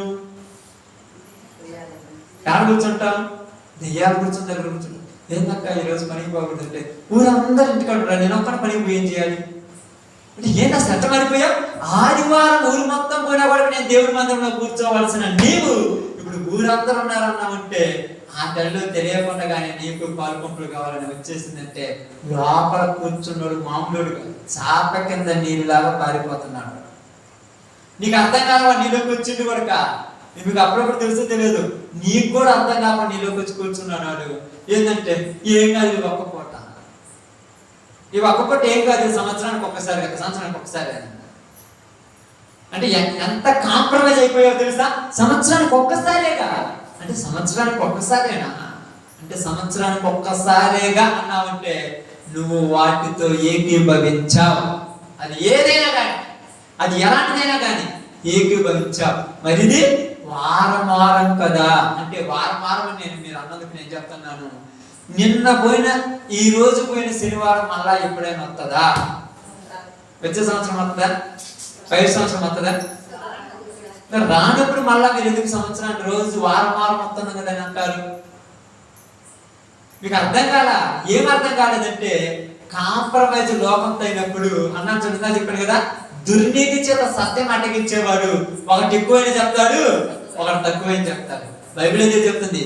ఎక్కడ కూర్చుంటాం? దెయ్యాలు కూర్చుంటారు, కూర్చుంటారు. ఏంటక్క ఈరోజు పనికి పోకూడదంటే ఊరందరూ ఇంటికాడ ఉంటారు, నేను ఒక్కడ పనికి పోయి ఏం చేయాలి అంటే ఏంటో సెట్ట మారిపోయా? ఆదివారం ఊరు మొత్తం పోయినా కూడా నేను దేవుడి మందిరంలో కూర్చోవలసిన నీవు ఇప్పుడు ఊరందరూ ఉన్నారన్నామంటే ఆ తల్లిలో తెలియకుండా కానీ నీకు పాల్పంపులు కావాలని వచ్చేసిందంటే లోపల కూర్చున్నాడు మామూలుడు చాప కింద నీళ్ళలాగా పారిపోతున్నాడు. నీకు అర్థం కావా నీలోకి వచ్చింది కొడక? నీకు అప్పుడప్పుడు తెలుసో తెలియదు, నీకు కూడా అర్థం కావా నీలోకి వచ్చి కూర్చున్నాడు. ఏంటంటే ఏం కాదు, ఇవి ఒక్క పూట, ఇవి ఒక్క పూట ఏం కాదు, సంవత్సరానికి ఒక్కసారి కదా, సంవత్సరానికి ఒక్కసారి అంటే ఎంత కాంప్రమైజ్ అయిపోయావు తెలుసా? సంవత్సరానికి ఒక్కసారేగా అంటే సంవత్సరానికి ఒక్కసారేనా అంటే సంవత్సరానికి ఒక్కసారేగా అన్నావంటే నువ్వు వాటితో ఏకీభవించావు. అది ఏదైనా కానీ, అది ఎలాంటిదైనా కానీ ఏకీభవించావు. మరి ఇది వారం కదా అంటే వారం మీరు అన్నందుకు నేను చెప్తున్నాను, నిన్న పోయిన ఈ రోజు పోయిన శనివారం మళ్ళా ఎప్పుడైనా వస్తుందా? వచ్చే సంవత్సరం వస్తుందా? 5 సంవత్సరం వస్తుందా? రానప్పుడు మళ్ళా మీరు ఎందుకు సంవత్సరానికి రోజు వారం వస్తుంది కదా అని అంటారు? మీకు అర్థం కాలా? ఏం అర్థం కాలేదంటే కాంప్రమైజ్ లోకంతో అయినప్పుడు అన్నా చెప్తా చెప్పాడు కదా, దుర్నీతి చేత సత్యం అటగించేవాడు ఒకటి ఎక్కువైనా చెప్తాడు, ఒకటి తక్కువైనా చెప్తాడు. బైబిల్ ఏదో చెప్తుంది,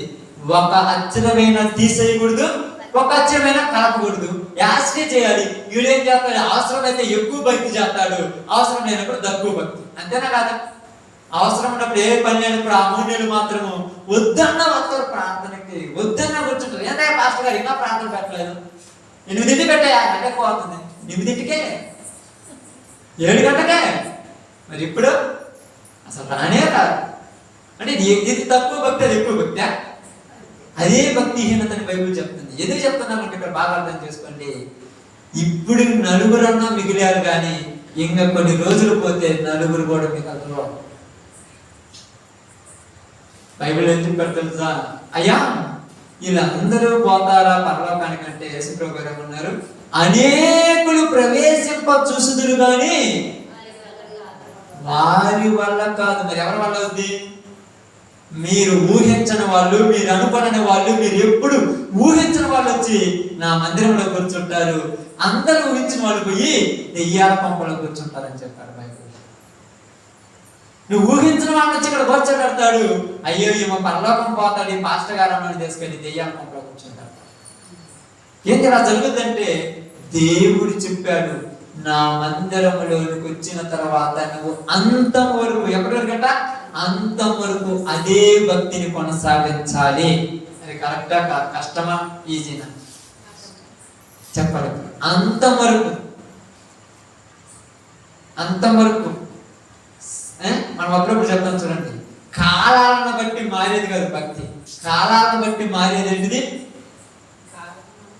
ఒక అక్షరమైన తీసేయకూడదు, ఒక అక్షరమైన కలపకూడదు, యాస్నే చేయాలి. వీడేం చేస్తాడు? అవసరమైతే ఎక్కువ భక్తి చేస్తాడు, అవసరం లేనప్పుడు తక్కువ భక్తి. అంతేనా కాదా? అవసరం ఉన్నప్పుడు ఏ పని లేనప్పుడు ఆ 3 నెలలు మాత్రము వద్దన్న వస్తారు ప్రార్థనకి, వద్దన్న కూర్చుంటారు. ఏంటంటే పాస్టర్ గారు ఇంకా ప్రార్థన పెట్టలేదు, 8 పెట్టే అంటే పోతుంది, 8కే 7 గంటకే. మరి ఇప్పుడు అసలు రానే రాదు. అంటే ఇది తక్కువ భక్తి, అది ఎక్కువ భక్తి. అదే భక్తిహీనతని బైబిల్ చెప్తుంది. ఎందుకు చెప్తున్నామంటే ఇక్కడ బాగా అర్థం చేసుకోండి. ఇప్పుడు నలుగురన్నా మిగిలారు కానీ ఇంకా కొన్ని రోజులు పోతే నలుగురు కూడా మిగలరు. బైబిల్ ఏం చెప్పారు తెలుసా? అయ్యా వీళ్ళందరూ పోతారా పరలోకానికంటే యేసుప్రభు గారు ఏమన్నారు? అనేకులు ప్రవేశింప చూసుదురు కానీ వారి వల్ల కాదు. మరి ఎవరి వల్ల అవుద్ది? మీరు ఊహించని వాళ్ళు, మీరు అనుకునే వాళ్ళు, మీరు ఎప్పుడు ఊహించని వాళ్ళు వచ్చి నా మందిరంలో కూర్చుంటారు. అందరూ ఊహించిన వాళ్ళు పోయి దెయ్యాల పంపలో కూర్చుంటారని చెప్పారు బైబిల్. నువ్వు ఊహించిన వాళ్ళు వచ్చి ఇక్కడ కూర్చోబెడతాడు. అయ్యో ఈమె పరలోకం పోతాడు, ఈ పాస్టర్ గారు అన్నది తీసుకెళ్ళి దెయ్యాల పంపలో కూర్చుంటాడు. ఏంటి ఇలా జరుగుతుందంటే దేవుడు చెప్పాడు, నా మందిరంలోనికి వచ్చిన తర్వాత నువ్వు అంతం వరకు, ఎప్పటి వరకట? అంతం వరకు అదే భక్తిని కొనసాగించాలి. అది కరెక్టా? కష్టమా? ఈజీనా? చెప్పాలి. అంతం వరకు మనం అప్పుడప్పుడు చెప్తాం చూడండి, కాలాలను బట్టి మారేది కాదు భక్తి. కాలాలను బట్టి మారేది ఏంటిది?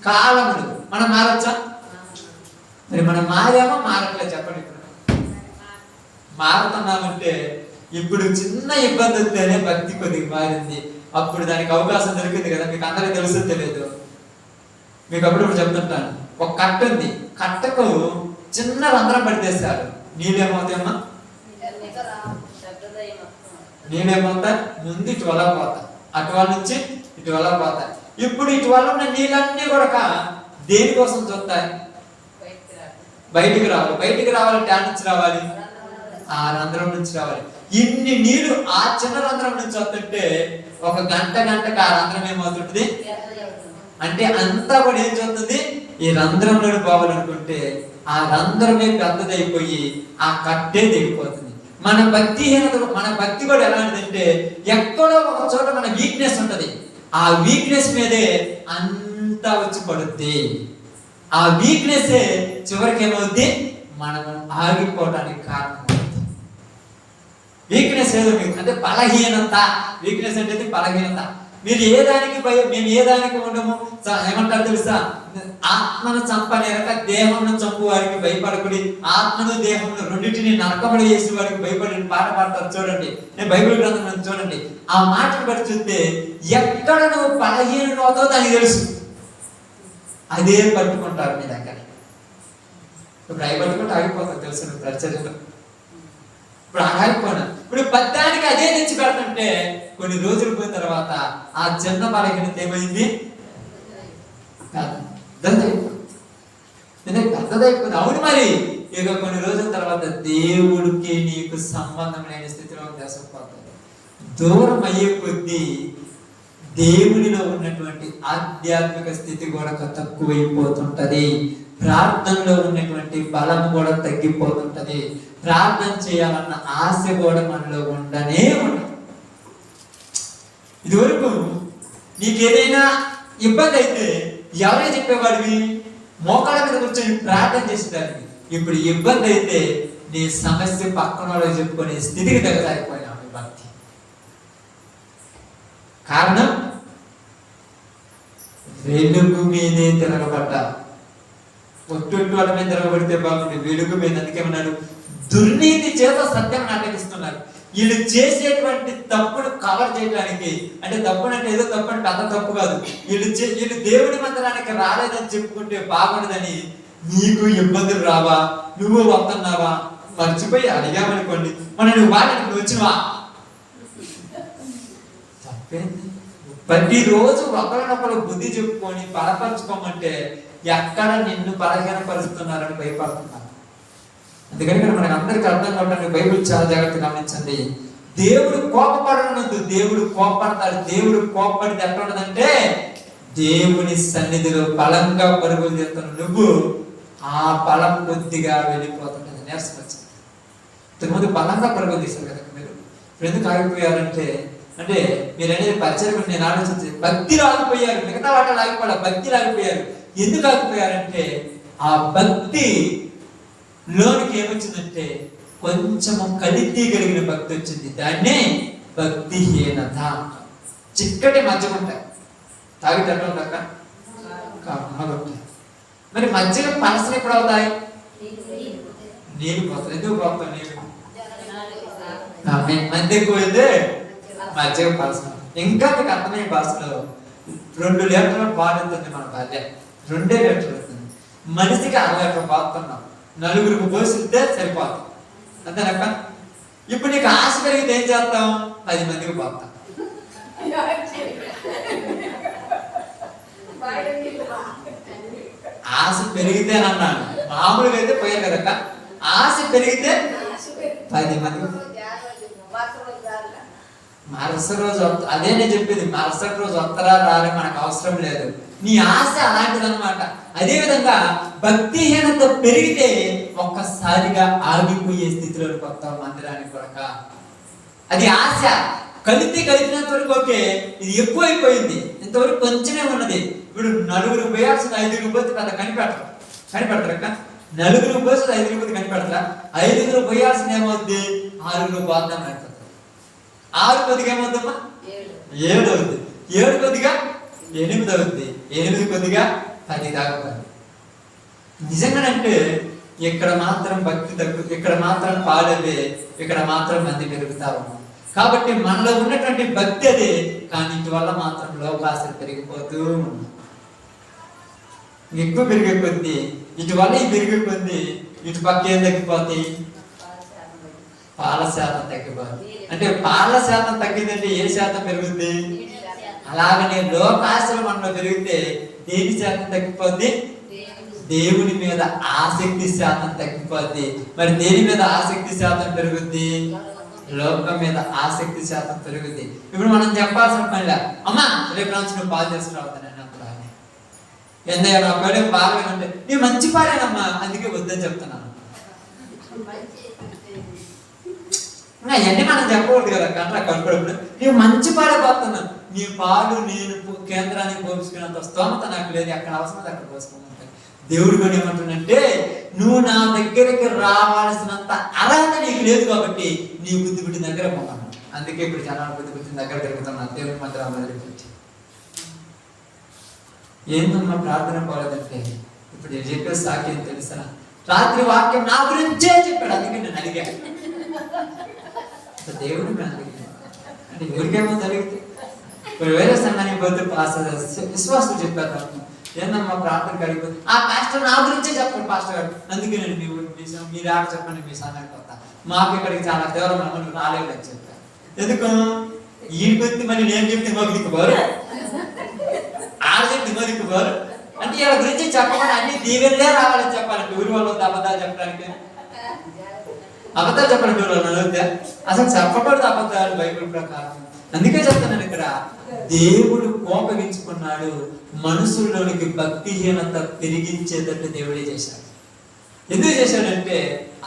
కాలములు. మనం మారచ్చా? మరి మనం మారామో మారట్లేదు చెప్పండి. ఇప్పుడు మారుతున్నామంటే ఇప్పుడు చిన్న ఇబ్బంది వస్తేనే భక్తి కొద్దిగా మారింది, అప్పుడు దానికి అవకాశం దొరికింది కదా. మీకు అందరికీ తెలుసు తెలియదు? మీకు అప్పుడు చెప్తుంటాను, ఒక కట్ట ఉంది, కట్టకు చిన్న రంధ్రం పడితేస్తారు, నీళ్ళేమవుతాయమ్మా? నీళ్ళేమవుతా? ముందు ఇటు వల్ల పోతా, అటువల్ల నుంచి ఇటు వల్ల పోతా. ఇప్పుడు ఇటు వల్ల ఉన్న నీళ్ళన్నీ కూడా దేనికోసం చూస్తాయి? బయటికి రావాలి. బయటికి రావాలంటే ఆ నుంచి రావాలి, ఆ రంధ్రం నుంచి రావాలి. ఇన్ని నీళ్లు ఆ చిన్న రంధ్రం నుంచి వస్తుంటే ఒక గంటకి ఆ రంధ్రం ఏమవుతుంది అంటే అంతా కూడా ఏం చూస్తుంది? ఈ రంధ్రంలో పోవాలనుకుంటే ఆ రంధ్రమే పెద్దదైపోయి ఆ కట్టే దిగిపోతుంది. మన భక్తిహీనత, మన భక్తి కూడా ఎలాంటిదంటే ఎక్కడో ఒక చోట మన వీక్నెస్ ఉంటది, ఆ వీక్నెస్ మీదే అంతా వచ్చి పడుద్ది. ఆ వీక్నెస్ చివరికి ఏమవుద్ది? మనం ఆగిపోవడానికి కారణం. వీక్నెస్ ఏదో మీకు అంటే బలహీనత. వీక్నెస్ అంటే బలహీనత. మీరు ఏ దానికి మేము ఏ దానికి ఉండము. ఏమంటారు తెలుసా? ఆత్మను చంపనేరక దేహంను చంపు వారికి భయపడకుడి, ఆత్మను దేహంను రెండింటిని నరకములు చేసి వారికి భయపడి పాట పాడతారు చూడండి. నేను బైబిల్ గ్రంథం చూడండి, ఆ మాటను బట్టి చూస్తే ఎక్కడ నువ్వు బలహీనుడు అవుతావో దానికి తెలుసు, అదే పట్టుకుంటారు మీ దగ్గర. ఇప్పుడు అవి పట్టుకుంటే ఆగిపోతావు తెలుసు పరిచర్యలో. ఇప్పుడు ఆగిపోయినా ఇప్పుడు పద్యానికి అదే తెచ్చి పెడుతుంటే కొన్ని రోజులు పోయిన తర్వాత ఆ చిన్న బలహీనత ఏమైంది? పెద్దదైపోయింది. అవును మరి ఇక కొన్ని రోజుల తర్వాత దేవుడికి నీకు సంబంధం లేని స్థితిలో దేశపోతుంది. దూరం అయ్యే కొద్దీ దేవునిలో ఉన్నటువంటి ఆధ్యాత్మిక స్థితి కూడా తక్కువైపోతుంటది. ప్రార్థనలో ఉన్నటువంటి బలం కూడా తగ్గిపోతుంటది. ప్రార్థన చేయాలన్న ఆశ కూడా మనలో ఉండనే ఉండదు. ఇదివరకు నీకేదైనా ఇబ్బంది అయితే ఎవరే చెప్పేవాడివి? మోకాళ్ళ మీద కూర్చొని ప్రార్థన చేసేదానికి. ఇప్పుడు ఇబ్బంది అయితే నీ సమస్య పక్కన వాళ్ళకి చెప్పుకునే స్థితికి దిగజారిపోయినా మీ భక్తి. కారణం వెలుగు మీదే తిరగబడ్డా. ఒట్టు వాళ్ళ మీద తిరగబడితే బాగుంది, వెలుగు మీద. అందుకేమన్నాడు, దుర్నీతి చేత సత్యం నాటకిస్తున్నారు. వీళ్ళు చేసేటువంటి తప్పును కవర్ చేయడానికి, అంటే తప్పును అంటే ఏదో తప్పు అంటే అంత తప్పు కాదు, వీళ్ళు దేవుడి మందిరానికి రాలేదని చెప్పుకుంటే బాగుండదని. నీకు ఇబ్బందులు రావా, నువ్వు వస్తున్నావా, మర్చిపోయి అడిగామనుకోండి, మన నువ్వు బాగా వచ్చినవా, తప్పేంది? ప్రతిరోజు ఒకరినొకరు బుద్ధి చెప్పుకొని బలపరచుకోమంటే ఎక్కడ నిన్ను బలహీనపరుస్తున్నారని భయపడుతున్నారు. అందుకని ఇక్కడ మనకి అందరికీ అర్థం కావడానికి బైబిల్ చాలా జాగ్రత్తగా గమనించండి. దేవుడు కోపపడనొద్దు, దేవుడు కోపడతాడు. దేవుడు కోపపడితే ఎట్లా ఉండదంటే, దేవుని సన్నిధిలో బలంగా పరుగులు తీస్తున్న నువ్వు ఆ బలం కొద్దిగా వెళ్ళిపోతుంటుంది, నీరసం వచ్చింది. ఇంతకుముందు బలంగా పరుగులు తీశారు కదా మీరు, ఇప్పుడు ఎందుకు ఆగిపోయారంటే, అంటే మీరు అనేది పరిచయం నేను ఆలోచించి భక్తిలో ఆగిపోయారు. మిగతా వాటిలో ఆగిపోయారు, భక్తిలో ఆగిపోయారు. ఎందుకు ఆగిపోయారంటే, ఆ భక్తి లోనికి ఏమొచ్చిందంటే కొంచెము కలితి కలిగిన భక్తి వచ్చింది. దాన్నే భక్తిహీనత. చిక్కటి మధ్య ఉంటాయి, తాగితే ఎట్లా ఉంటాక ఉంటాయి. మరి మధ్యలో పలసలు ఎప్పుడు అవుతాయి? నీళ్ళు పోతాయి. ఎందుకు పోతాం? నీళ్ళు మధ్య ఎక్కువైతే మధ్య పలసలు. ఇంకా మీకు అర్థమయ్యే భాషలో 2 లీటర్ల పాలు అవుతుంది మన భార్య, 2 లీటర్లు అవుతుంది. మనిషికి 60 లీటర్లు పాతున్నాం, 4 పోసిస్తే సరిపోతుంది, అంతేనక్క. ఇప్పుడు నీకు ఆశ పెరిగితే ఏం చేస్తాం? 10 మందికి పోతాం. ఆశ పెరిగితేనన్నాను, మామూలుగా అయితే పోయారు కదక్క. ఆశ పెరిగితే 10 మందికి. మరుసటి రోజు అదే నేను చెప్పింది, మరుసటి రోజు వస్తారా రాని మనకు అవసరం లేదు. నీ ఆశ అలాంటిదన్నమాట. అదే విధంగా భక్తిహీనత పెరిగితే ఒక్కసారిగా ఆగిపోయే స్థితిలోకి వస్తాం మందిరానికి కొరక. అది ఆశ కలిపినంత వరకు ఓకే, ఇది ఎక్కువైపోయింది, ఇంతవరకు కొంచెమే ఉన్నది. ఇప్పుడు 4 పోయాల్సిన 5 పోతే పెద్ద కనిపెడతారక్క. 4 పోతే 5 పోతే కనిపెడతారా? 5 పోయాల్సిన ఏమవుద్ది? 6 పోద్దాం అంటారు. 6 కొద్దిగా ఏమవుద్దమ్మా? 7 అవుద్ది. 7 కొద్దిగా 8 అవుద్ది. 8 కొద్దిగా 10 దాకా. నిజంగానంటే ఇక్కడ మాత్రం భక్తి తగ్గు, ఇక్కడ మాత్రం పాడవే, ఇక్కడ మాత్రం మంది పెరుగుతావు. కాబట్టి మనలో ఉన్నటువంటి భక్తి అదే, కానీ ఇటు వల్ల మాత్రం లోకాశలు పెరిగిపోతూ ఉన్నాయి. ఎక్కువ పెరిగే కొద్ది ఇటు వల్ల పెరిగే కొద్ది ఇటు పక్క ఏం తగ్గిపోతాయి? పాల శాతం తగ్గిపోతుంది. అంటే పాల శాతం తగ్గిందంటే ఏ శాతం పెరుగుద్ది? అలాగనే లోకాశలు మనలో పెరిగితే దేని శాతం తగ్గిపోద్ది? దేవుని మీద ఆసక్తి శాతం తగ్గిపోద్ది. మరి దేని మీద ఆసక్తి శాతం పెరుగుద్ది? లోకం మీద ఆసక్తి శాతం పెరుగుద్ది. ఇప్పుడు మనం చెప్పాల్సిన పనిలే, అమ్మా రేపు నుంచి నువ్వు పాలు చేసుకురావుతాను అన్నప్పుడు ఏందయ్యా నా పేరు బాగాలేనంటే నీ మంచి పాలేనమ్మా, అందుకే వద్దని చెప్తున్నాను. అవన్నీ మనం చెప్పకూడదు కదా, కంట్రా కనుకోవడం. నీవు మంచి పాలు పోతున్నాను, నీ పాలు నేను కేంద్రానికి పోసుకున్నంత స్తోమత నాకు లేదు, ఎక్కడ అవసరం అక్కడ పోసుకున్నాను. దేవుడు కూడా ఏమంటుందంటే, నువ్వు నా దగ్గరికి రావాల్సినంత అర్హత నీకు లేదు కాబట్టి నీ బుద్ధి పుట్టిన దగ్గర పోతాను. అందుకే ఇప్పుడు జనాలు బుద్ధి పుట్టిన దగ్గర తిరుగుతున్నాను, దేవుడి మందిరం దగ్గరికి. ఏందమ్మా ప్రార్థన పోలేదంటే, ఇప్పుడు నేను చెప్పే సాక్యం తెలుసా? రాత్రి వాక్యం నా గురించే చెప్పాడు, అందుకే నేను అడిగాను. దేవుడు అంటే ఎవరికేమో జరిగితే ఇప్పుడు వేరే సంఘానికి పోతే విశ్వాసం చెప్పారు, ఏందమ్మా ప్రార్థనకి అడిగిపోతే ఆ పాస్టర్ నా గురించే చెప్పారు పాస్టర్ గారు, అందుకే నేను మీరు ఆడ చెప్పండి మీ సంఘానికి వస్తా, మాకు ఇక్కడికి చాలా తీవ్రం మనం రాలేదని చెప్పారు. ఎందుకు? ఈ కొద్ది మళ్ళీ నేను చెప్తే మాకు దిక్కుపోరు, ఆడ చెప్తే మా దిక్కుపోరు. అంటే వీళ్ళ గురించి చెప్పమని అన్ని దీవెనలే రావాలని చెప్పాలంటే ఊరి వాళ్ళు అబద్ధాలు చెప్పడానికి, అబద్ధాలు చెప్పండి అడిగితే అసలు చెప్పకూడదు అబద్ధాలు బైబిల్ ప్రకారం. అందుకే చెప్తున్నాను, ఇక్కడ దేవుడు కోపగించుకున్నాడు, మనుషుల్లోనికి భక్తిహీనత పెరిగించేటట్టు దేవుడే చేశాడు. ఎందుకు చేశాడంటే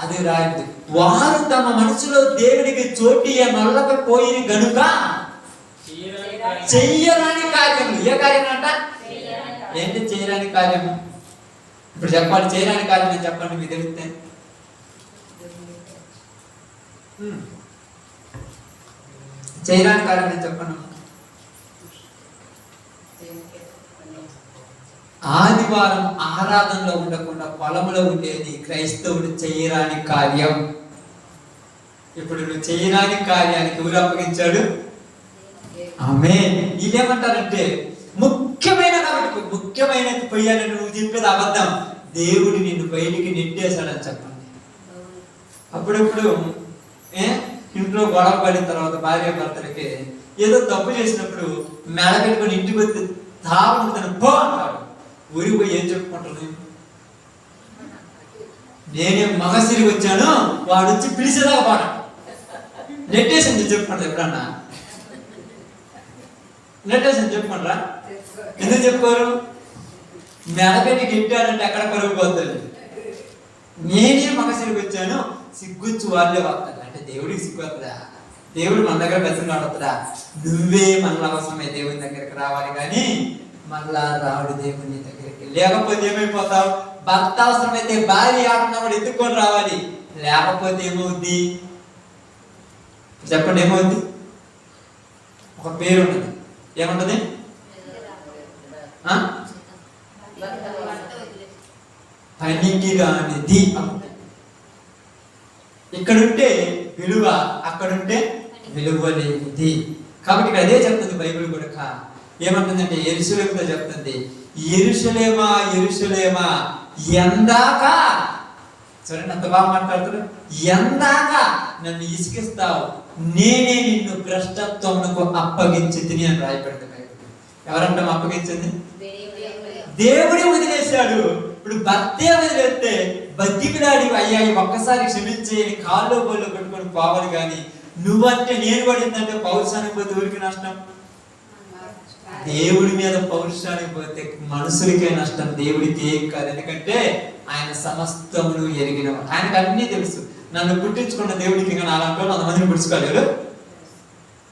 అది రాయింది, వారు తమ మనసులో దేవునికి చోటియ నల్లకపోయి గనుక చెయ్యరాని కార్యము. ఏ కార్యం అంట? ఏంటి చేయరాని కార్యము? ఇప్పుడు చెప్పాలి, చేయరాని కార్యం అని చెప్పండి, మీకు తెలిస్తే చేయరాని కార్యం నేను చెప్పను. ఆదివారం ఆరాధనలో ఉండకుండా పొలంలో ఉండేది క్రైస్తవుడు చేయరాని కార్యం. ఇప్పుడు నువ్వు చేయరాని కార్యానికి ఎవరు అప్పగించాడు? ఆమేన్. వీళ్ళేమంటారంటే ముఖ్యమైన కాబట్టి ముఖ్యమైనది పోయాలని నువ్వు చెప్పేది అబద్ధం. దేవుడు నిన్ను బయటికి నెట్టేశాడని చెప్పండి. అప్పుడప్పుడు ఇంట్లో గొడవ పడిన తర్వాత భార్య భర్తలకి ఏదో తప్పు చేసినప్పుడు మెడ పెట్టుకొని ఇంటికి వచ్చి తాగుతాను పో అంటాడు. ఊరికి పోయి ఏం చెప్పుకుంటాను? నేనే మగసిరికి వచ్చాను, వాడు వచ్చి పిలిచేదాకా పాడ నెట్టేసింది చెప్పుకుంటా. ఎప్పుడన్నా నెట్టేసింది చెప్పుకుంటారా? ఎందుకు చెప్పుకోరు? మెడపెట్టి గిట్టాడంటే ఎక్కడ పరుగు పోతుంది. నేనే మగసిరికి వచ్చాను, సిగ్గుచ్చు వాళ్ళే వస్తాడు అంటే దేవుడికి సిగ్గు వస్తుందా? దేవుడు మన దగ్గర బెచ్చగా ఆడుతుందా? నువ్వే మనల అవసరమే దేవుని దగ్గరికి రావాలి కానీ మళ్ళా రావుడు దేవుని దగ్గరికి. లేకపోతే ఏమైపోతావు? భర్త అవసరమైతే భార్య ఆడున్నవాడు ఎత్తుకొని రావాలి. లేకపోతే ఏమవుద్ది చెప్పండి? ఏమవుద్ది? ఒక పేరు ఉంటుంది. ఏముంటది? పనికి రానిది. ఇక్కడుంటే విలువ, అక్కడుంటే విలువ లేనిది. కాబట్టి ఇక్కడ అదే చెప్తుంది బైబిల్ కూడా. ఏమంటుందంటే యెరూషలేముతో చెప్తుంది, యెరూషలేమా యెరూషలేమా ఎందాక, చూడండి అంత బాగా మాట్లాడుతున్నారు, ఎందాక నన్ను ఇసుకిస్తావు, నేనే నిన్ను భ్రష్టత్వమునకు అప్పగించి తిని అని రాయబడింది. ఎవరంటాం అప్పగించింది? దేవుడే వదిలేశాడు. ఇప్పుడు భర్తే వదిలేస్తే బతికిలాడి అయ్యా ఒక్కసారి క్షమించేయని కాల్లో బోల్లో పెట్టుకొని పోవాలి కానీ నువ్వంటే నేను పడిందంటే పౌరుషానికి పోతే ఊరికి నష్టం. దేవుడి మీద పౌరుషానికి పోతే మనుషులకే నష్టం, దేవుడికి ఏం కాదు. ఎందుకంటే ఆయన సమస్తమును ఎరిగినవాడు. ఆయనకు అన్నీ తెలుసు. నన్ను పుట్టించుకున్న దేవుడికి ఇంకా 400 పుడుచుకోలేరు.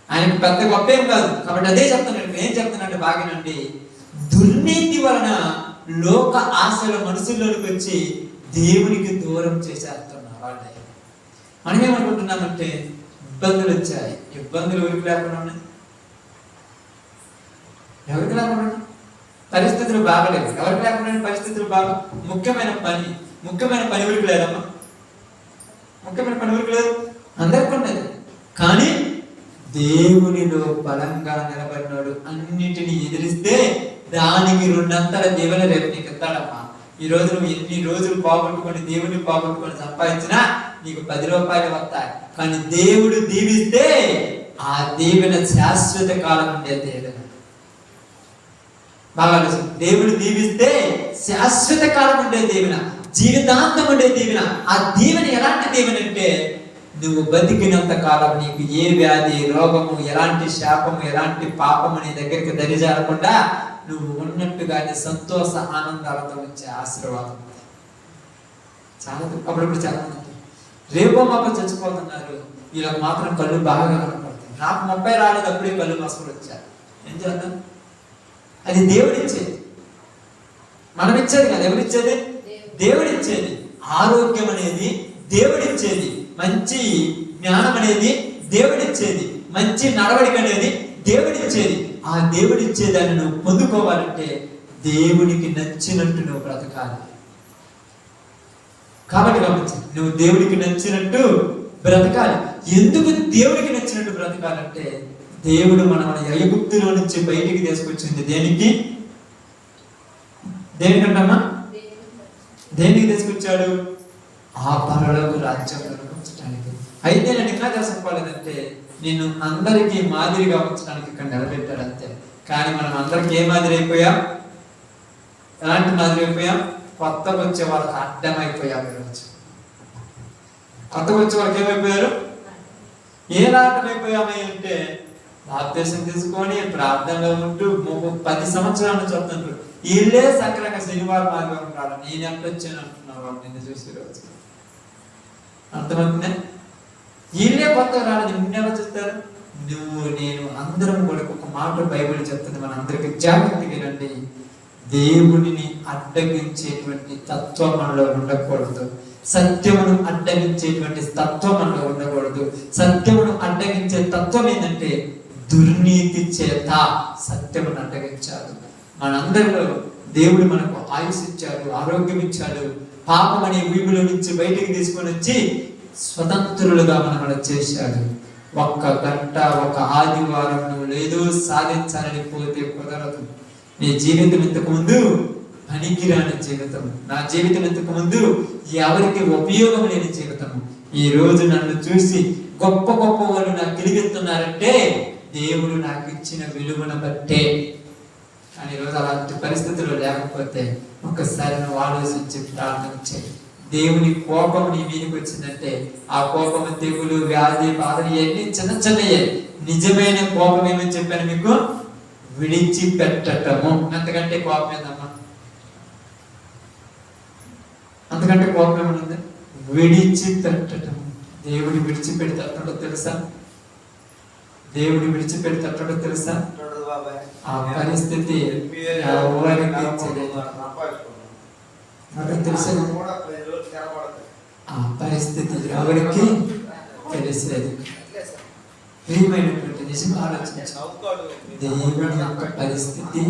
ఆయనకు పెద్ద గొప్ప ఏం కాదు. కాబట్టి అదే చెప్తున్నాడు. ఏం చెప్తున్నాడు బాగానండి, దుర్నీతి వలన లోక ఆశల మనుషుల్లోకి వచ్చి దేవునికి దూరం చేసేస్తున్నారు వాళ్ళే. మనం ఏమనుకుంటున్నామంటే ఇబ్బందులు వచ్చాయి. ఇబ్బందులు ఎవరికి లేకుండా ఉన్నాయి? ఎవరికి లేకుండా? పరిస్థితులు బాగలేవు. ఎవరికి లేకుండా పరిస్థితులు బాగా? ముఖ్యమైన పని ఎవరికి లేదమ్మా? ముఖ్యమైన పని ఎవరికి లేదు? అందరికి ఉండదు. కానీ దేవునిలో బలంగా నిలబడినాడు అన్నిటిని ఎదిరిస్తే దానికి 2 దేవుని రేపు నీకు ఇస్తాడమ్మా. ఈ రోజు నువ్వు ఎన్ని రోజులు పోగొట్టుకొని దేవుడిని పోగొట్టుకొని సంపాదించినా నీకు 10 రూపాయలు వస్తాయి. కానీ దేవుడు దీవిస్తే ఆ దీవెన శాశ్వత కాలం ఉండే దీవెన. బాగా దేవుడు దీవిస్తే శాశ్వత కాలం ఉండే దీవెన, జీవితాంతం ఉండే దీవెన. ఆ దీవెన ఎలాంటి దీవెన అంటే నువ్వు బతికినంత కాలం నీకు ఏ వ్యాధి, రోగము, ఎలాంటి శాపము, ఎలాంటి పాపము నీ దగ్గరికి దరిజారకుండా నువ్వు ఉన్నట్టుగానే సంతోష ఆనందాలతో వచ్చే ఆశీర్వాదం. చాలా అప్పుడప్పుడు చాలా మంది రేపో మాపో చచ్చిపోతున్నారు, వీళ్ళకి మాత్రం కళ్ళు బాగా కనపడతాయి. నాకు 30 రాలేదు, అప్పుడే కళ్ళు మసలు వచ్చారు. ఏం చేద్దాం? అది దేవుడిచ్చేది, మనం ఇచ్చేది కాదు. ఎవరిచ్చేది? దేవుడిచ్చేది. ఆరోగ్యం అనేది దేవుడిచ్చేది, మంచి జ్ఞానం అనేది దేవుడిచ్చేది, మంచి నడవడిక అనేది దేవుడిచ్చేది. ఆ దేవుడిచ్చేదాన్ని నువ్వు పొందుకోవాలంటే దేవుడికి నచ్చినట్టు నువ్వు బ్రతకాలి. కాబట్టి గమనించండి, నువ్వు దేవుడికి నచ్చినట్టు బ్రతకాలి. ఎందుకు దేవుడికి నచ్చినట్టు బ్రతకాలంటే దేవుడు మన ఐగుప్తులో నుంచి బయటికి తీసుకొచ్చింది దేనికి? దేనికంటమ్మా? దేనికి తీసుకొచ్చాడు? ఆ పరలోక రాజ్యంలో ఉంచడానికి. అయితే నేను ఇంకా తెలుసుకోవాలంటే నిన్ను అందరికీ మాదిరిగా ఉంచడానికి ఇక్కడ నిలబెట్టాడు అంతే. కానీ మనం అందరికి ఏ మాదిరి అయిపోయాం? ఎలాంటి మాదిరి అయిపోయాం? కొత్తగా వచ్చే వాళ్ళకి అడ్డమైపోయాం. ఈరోజు కొత్తగా వచ్చే వాళ్ళకి ఏమైపోయారు? ఏ అడ్డమైపోయామని అంటే బాప్తిసం తీసుకొని ప్రార్థనలో ఉంటూ 10 సంవత్సరాల నుంచి వస్తుంటారు. వీళ్ళే సక్రంగా శనివారం ఆదివారం రాడు. నేను ఎంత వచ్చాను అంటున్నావు వాళ్ళు నిన్ను చూసి రోజు. అర్థమవుతుందే? వీళ్ళే కొత్తగా రాలేదు. నిన్నెవరు చూస్తారు? నువ్వు నేను అందరం కూడా ఒక మాట బైబిల్ చెప్తుంది, మన అందరికి జాగ్రత్తగా రండి. దేవుడిని అడ్డగించేటువంటి తత్వం మనలో ఉండకూడదు. సత్యమును అడ్డగించేటువంటి తత్వం మనలో ఉండకూడదు. చేయకూడదు. సత్యమును అడ్డగించే తత్వం ఏంటంటే దుర్నీతి చేత సత్యమును అడ్డగించాలి. మనందరిలో దేవుడు మనకు ఆయుష్ ఇచ్చాడు, ఆరోగ్యం ఇచ్చాడు. పాపం అనే వీపుల నుంచి బయటికి తీసుకొని వచ్చి స్వతంత్రులుగా మనల్ని చేశాడు. ఒక్క గంట, ఒక ఆదివారం నువ్వు లేదో సాధించాలని పోతే కుదరదు. నీ జీవితం ఇంతకు ముందు పనికిరాని జీవితం, నా జీవితం ఇంతకు ముందు ఎవరికి ఉపయోగం లేని జీవితం. ఈ రోజు నన్ను చూసి గొప్ప గొప్ప వాళ్ళు నాకు గిలిగెత్తున్నారంటే దేవుడు నాకు ఇచ్చిన విలువను బట్టే. కానీ ఈరోజు అలాంటి పరిస్థితులు లేకపోతే ఒక్కసారి నువ్వు ఆలోచించి ప్రార్థన చేయి. దేవుని కోపం నీ మీదకి వచ్చిందంటే ఆ కోపం తెగులు, వ్యాధి, బాధలు ఇవన్నీ చిన్న చిన్నయే. నిజమైన కోపం ఏమని చెప్పాను మీకు? విడిచిపెట్టటము. అంతకంటే కోపం ఏందమ్మా? అంతకంటే కోపం ఏమనుంది? విడిచిపెట్టటం. దేవుడి విడిచిపెడతాడో తెలుసా? దేవుడి విడిచిపెడతాడో తెలుసా? ఆ పరిస్థితి ఎవరికి తెలుసు? ఆ పరిస్థితి ఎవరికి తెలిసేది. ప్రియమైనటువంటి నిజం ఆలోచించావు. దేవుని యొక్క పరిస్థితి,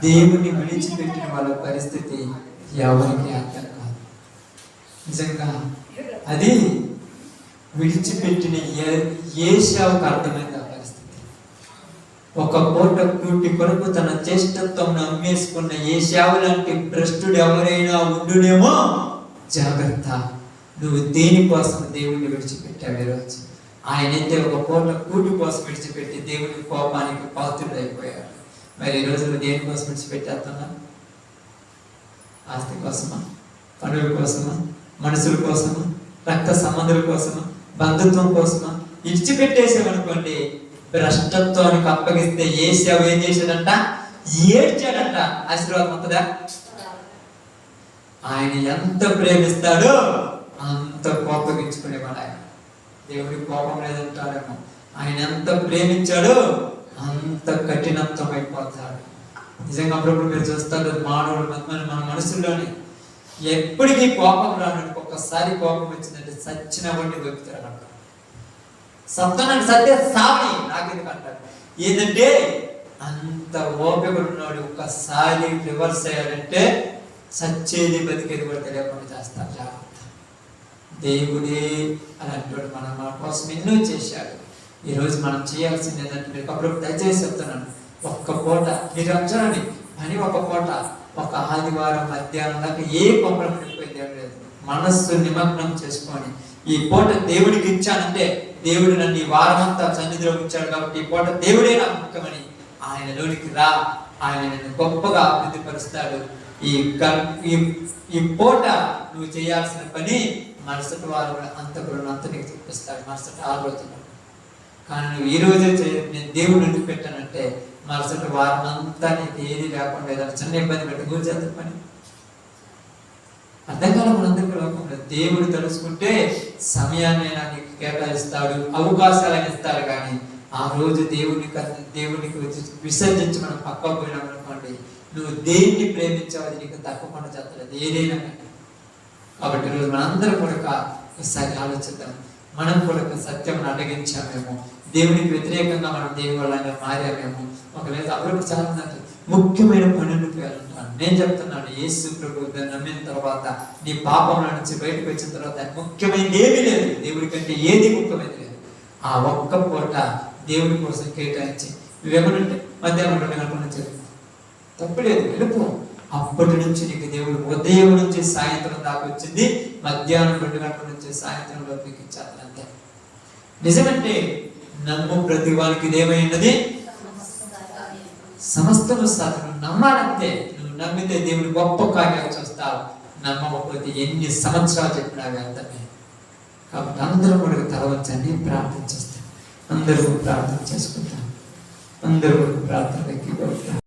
దేవుని విడిచిపెట్టిన వాళ్ళ పరిస్థితి ఎవరికి అర్థం కాదు. నిజంగా అది విడిచిపెట్టిన ఏశావుకు అర్థమైంది ఆ పరిస్థితి. ఒక పూట కూటి కొరకు తన జ్యేష్ఠత్వం అమ్మేసుకున్న ఏశావు లాంటి భ్రష్టుడు ఎవరైనా ఉండునేమో జాగ్రత్త. నువ్వు దేనికోసం దేవుణ్ణి విడిచిపెట్టావు ఈరోజు? ఆయనైతే ఒక పూట కూటి కోసం విడిచిపెట్టి దేవుని కోపానికి పాత్రుడు అయిపోయాడు. మరి ఈరోజు నువ్వు దేనికోసం విడిచిపెట్టేస్తున్నా? ఆస్తి కోసమా? పనుల కోసమా? మనుషుల కోసమా? రక్త సంబంధుల కోసమా? బంధుత్వం కోసమా? విడిచిపెట్టేసామనుకోండి, భ్రష్టత్వానికి అప్పగిస్తే ఏసావు ఏం చేశాడంట? ఏడ్చాడంట. ఆశీర్వాదం అవుతుందా? ఆయన ఎంత ప్రేమిస్తాడో అంత కోపగించుకునేవాడు ఆయన. దేవుడికి కోపం లేదంటాడేమో. ఆయన ఎంత ప్రేమించాడో అంత కఠినత్వం అయిపోతాడు. నిజంగా అప్పుడప్పుడు మీరు చూస్తారు, మానవుడు మన మనసులోని ఎప్పటికీ కోపం రాను. ఒక్కసారి కోపం వచ్చిందంటే సచ్చిన వంటి దొరుకుతాడు అంట. సత్తాన్ని సత్య సావి నాకెందుకు అంటాడు. ఏంటంటే అంత ఓపిక ఉన్నాడు. ఒక్కసారి రివర్స్ అయ్యాడంటే సచ్చేది బతికేది కూడా తెలియకుండా చేస్తారు. జాగ్రత్త. దేవుడే అని అంటాడు. మన కోసం ఎన్నో చేశాడు. ఈరోజు మనం చేయాల్సింది ఏంటంటే, మీరు అప్పుడప్పుడు దయచేసి చెప్తున్నాను, ఒక్క పూట మీరు అంచనండి పని, ఒక పూట, ఒక ఆదివారం మధ్యాహ్నం దాకా ఏ కోపం పడిపోయింది ఏం లేదు. మనస్సు నిమగ్నం చేసుకొని ఈ పూట దేవుడికి ఇచ్చానంటే, దేవుడు నన్ను ఈ వారం అంతా సన్నిధిలో ఉంచాడు కాబట్టి ఈ పూట దేవుడే నాకు ముఖ్యమని ఆయనలోనికి రా. ఆయన నిన్ను గొప్పగా అభివృద్ధిపరుస్తాడు. ఈ పూట నువ్వు చేయాల్సిన పని మరుసటి వారు అంత నీకు చూపిస్తాడు, మరుసటి 6 రోజులు. కానీ నువ్వు ఈ రోజే నేను దేవుడు ఎందుకు పెట్టానంటే మరుసటి వారం అంతా నీకు ఏది లేకుండా ఏదైనా చిన్న ఇబ్బంది పెట్టి కూర్చేద్దాం పని. అర్థం కాలం మనందరికీ లోకంలో దేవుడు తెలుసుకుంటే సమయాన్ని నీకు కేటాయిస్తాడు, అవకాశాలను ఇస్తాడు. కానీ ఆ రోజు దేవునికి విసర్జించి మనం పక్కకు పోయినాం అనుకోండి, నువ్వు దేన్ని ప్రేమించావు అది నీకు తప్పకుండా చేస్తలేదు ఏదైనా. కాబట్టి ఈరోజు మనందరం కూడా ఒకసారి ఆలోచిద్దాం. మనం కూడా సత్యం అడ్డగించామేమో, దేవునికి వ్యతిరేకంగా మనం దేవుని వల్ల మారామేమో. ఒకవేళ అప్పుడు చాలా ముఖ్యమైన పనులకు వెళ్ళాను. నేను చెప్తున్నాను, యేసు ప్రభు నమ్మిన తర్వాత నీ పాపంలో నుంచి బయటకు వచ్చిన తర్వాత ముఖ్యమైనది ఏమీ లేదు. దేవుడి కంటే ఏది ముఖ్యమైనది లేదు. ఆ ఒక్క పూట దేవుడి కోసం కేటాయించి నువ్వేమనంటే మధ్యాహ్నం 2 గంటల నుంచి తప్పులేదు, వెళ్ళిపో. అప్పటి నుంచి నీకు దేవుడు ఉదయం నుంచి సాయంత్రం దాకా వచ్చింది, మధ్యాహ్నం 2 గంటల నుంచి సాయంత్రంలో నీకు ఇచ్చాను అంతే. నిజమంటే నమ్ము ప్రతి వారికి ఇదేమైనది సమస్తము సాధన. నమ్మాలంటే నువ్వు నమ్మితే దేవుడు గొప్ప కార్యాలు చూస్తావు. నమ్మకపోతే ఎన్ని సంవత్సరాలు చెప్పినా వ్యర్థమే. కాబట్టి అందరూ కూడా తలవచ్చండి, ప్రార్థన చేస్తాం. అందరూ ప్రార్థన చేసుకుంటాం. అందరూ ప్రార్థనకి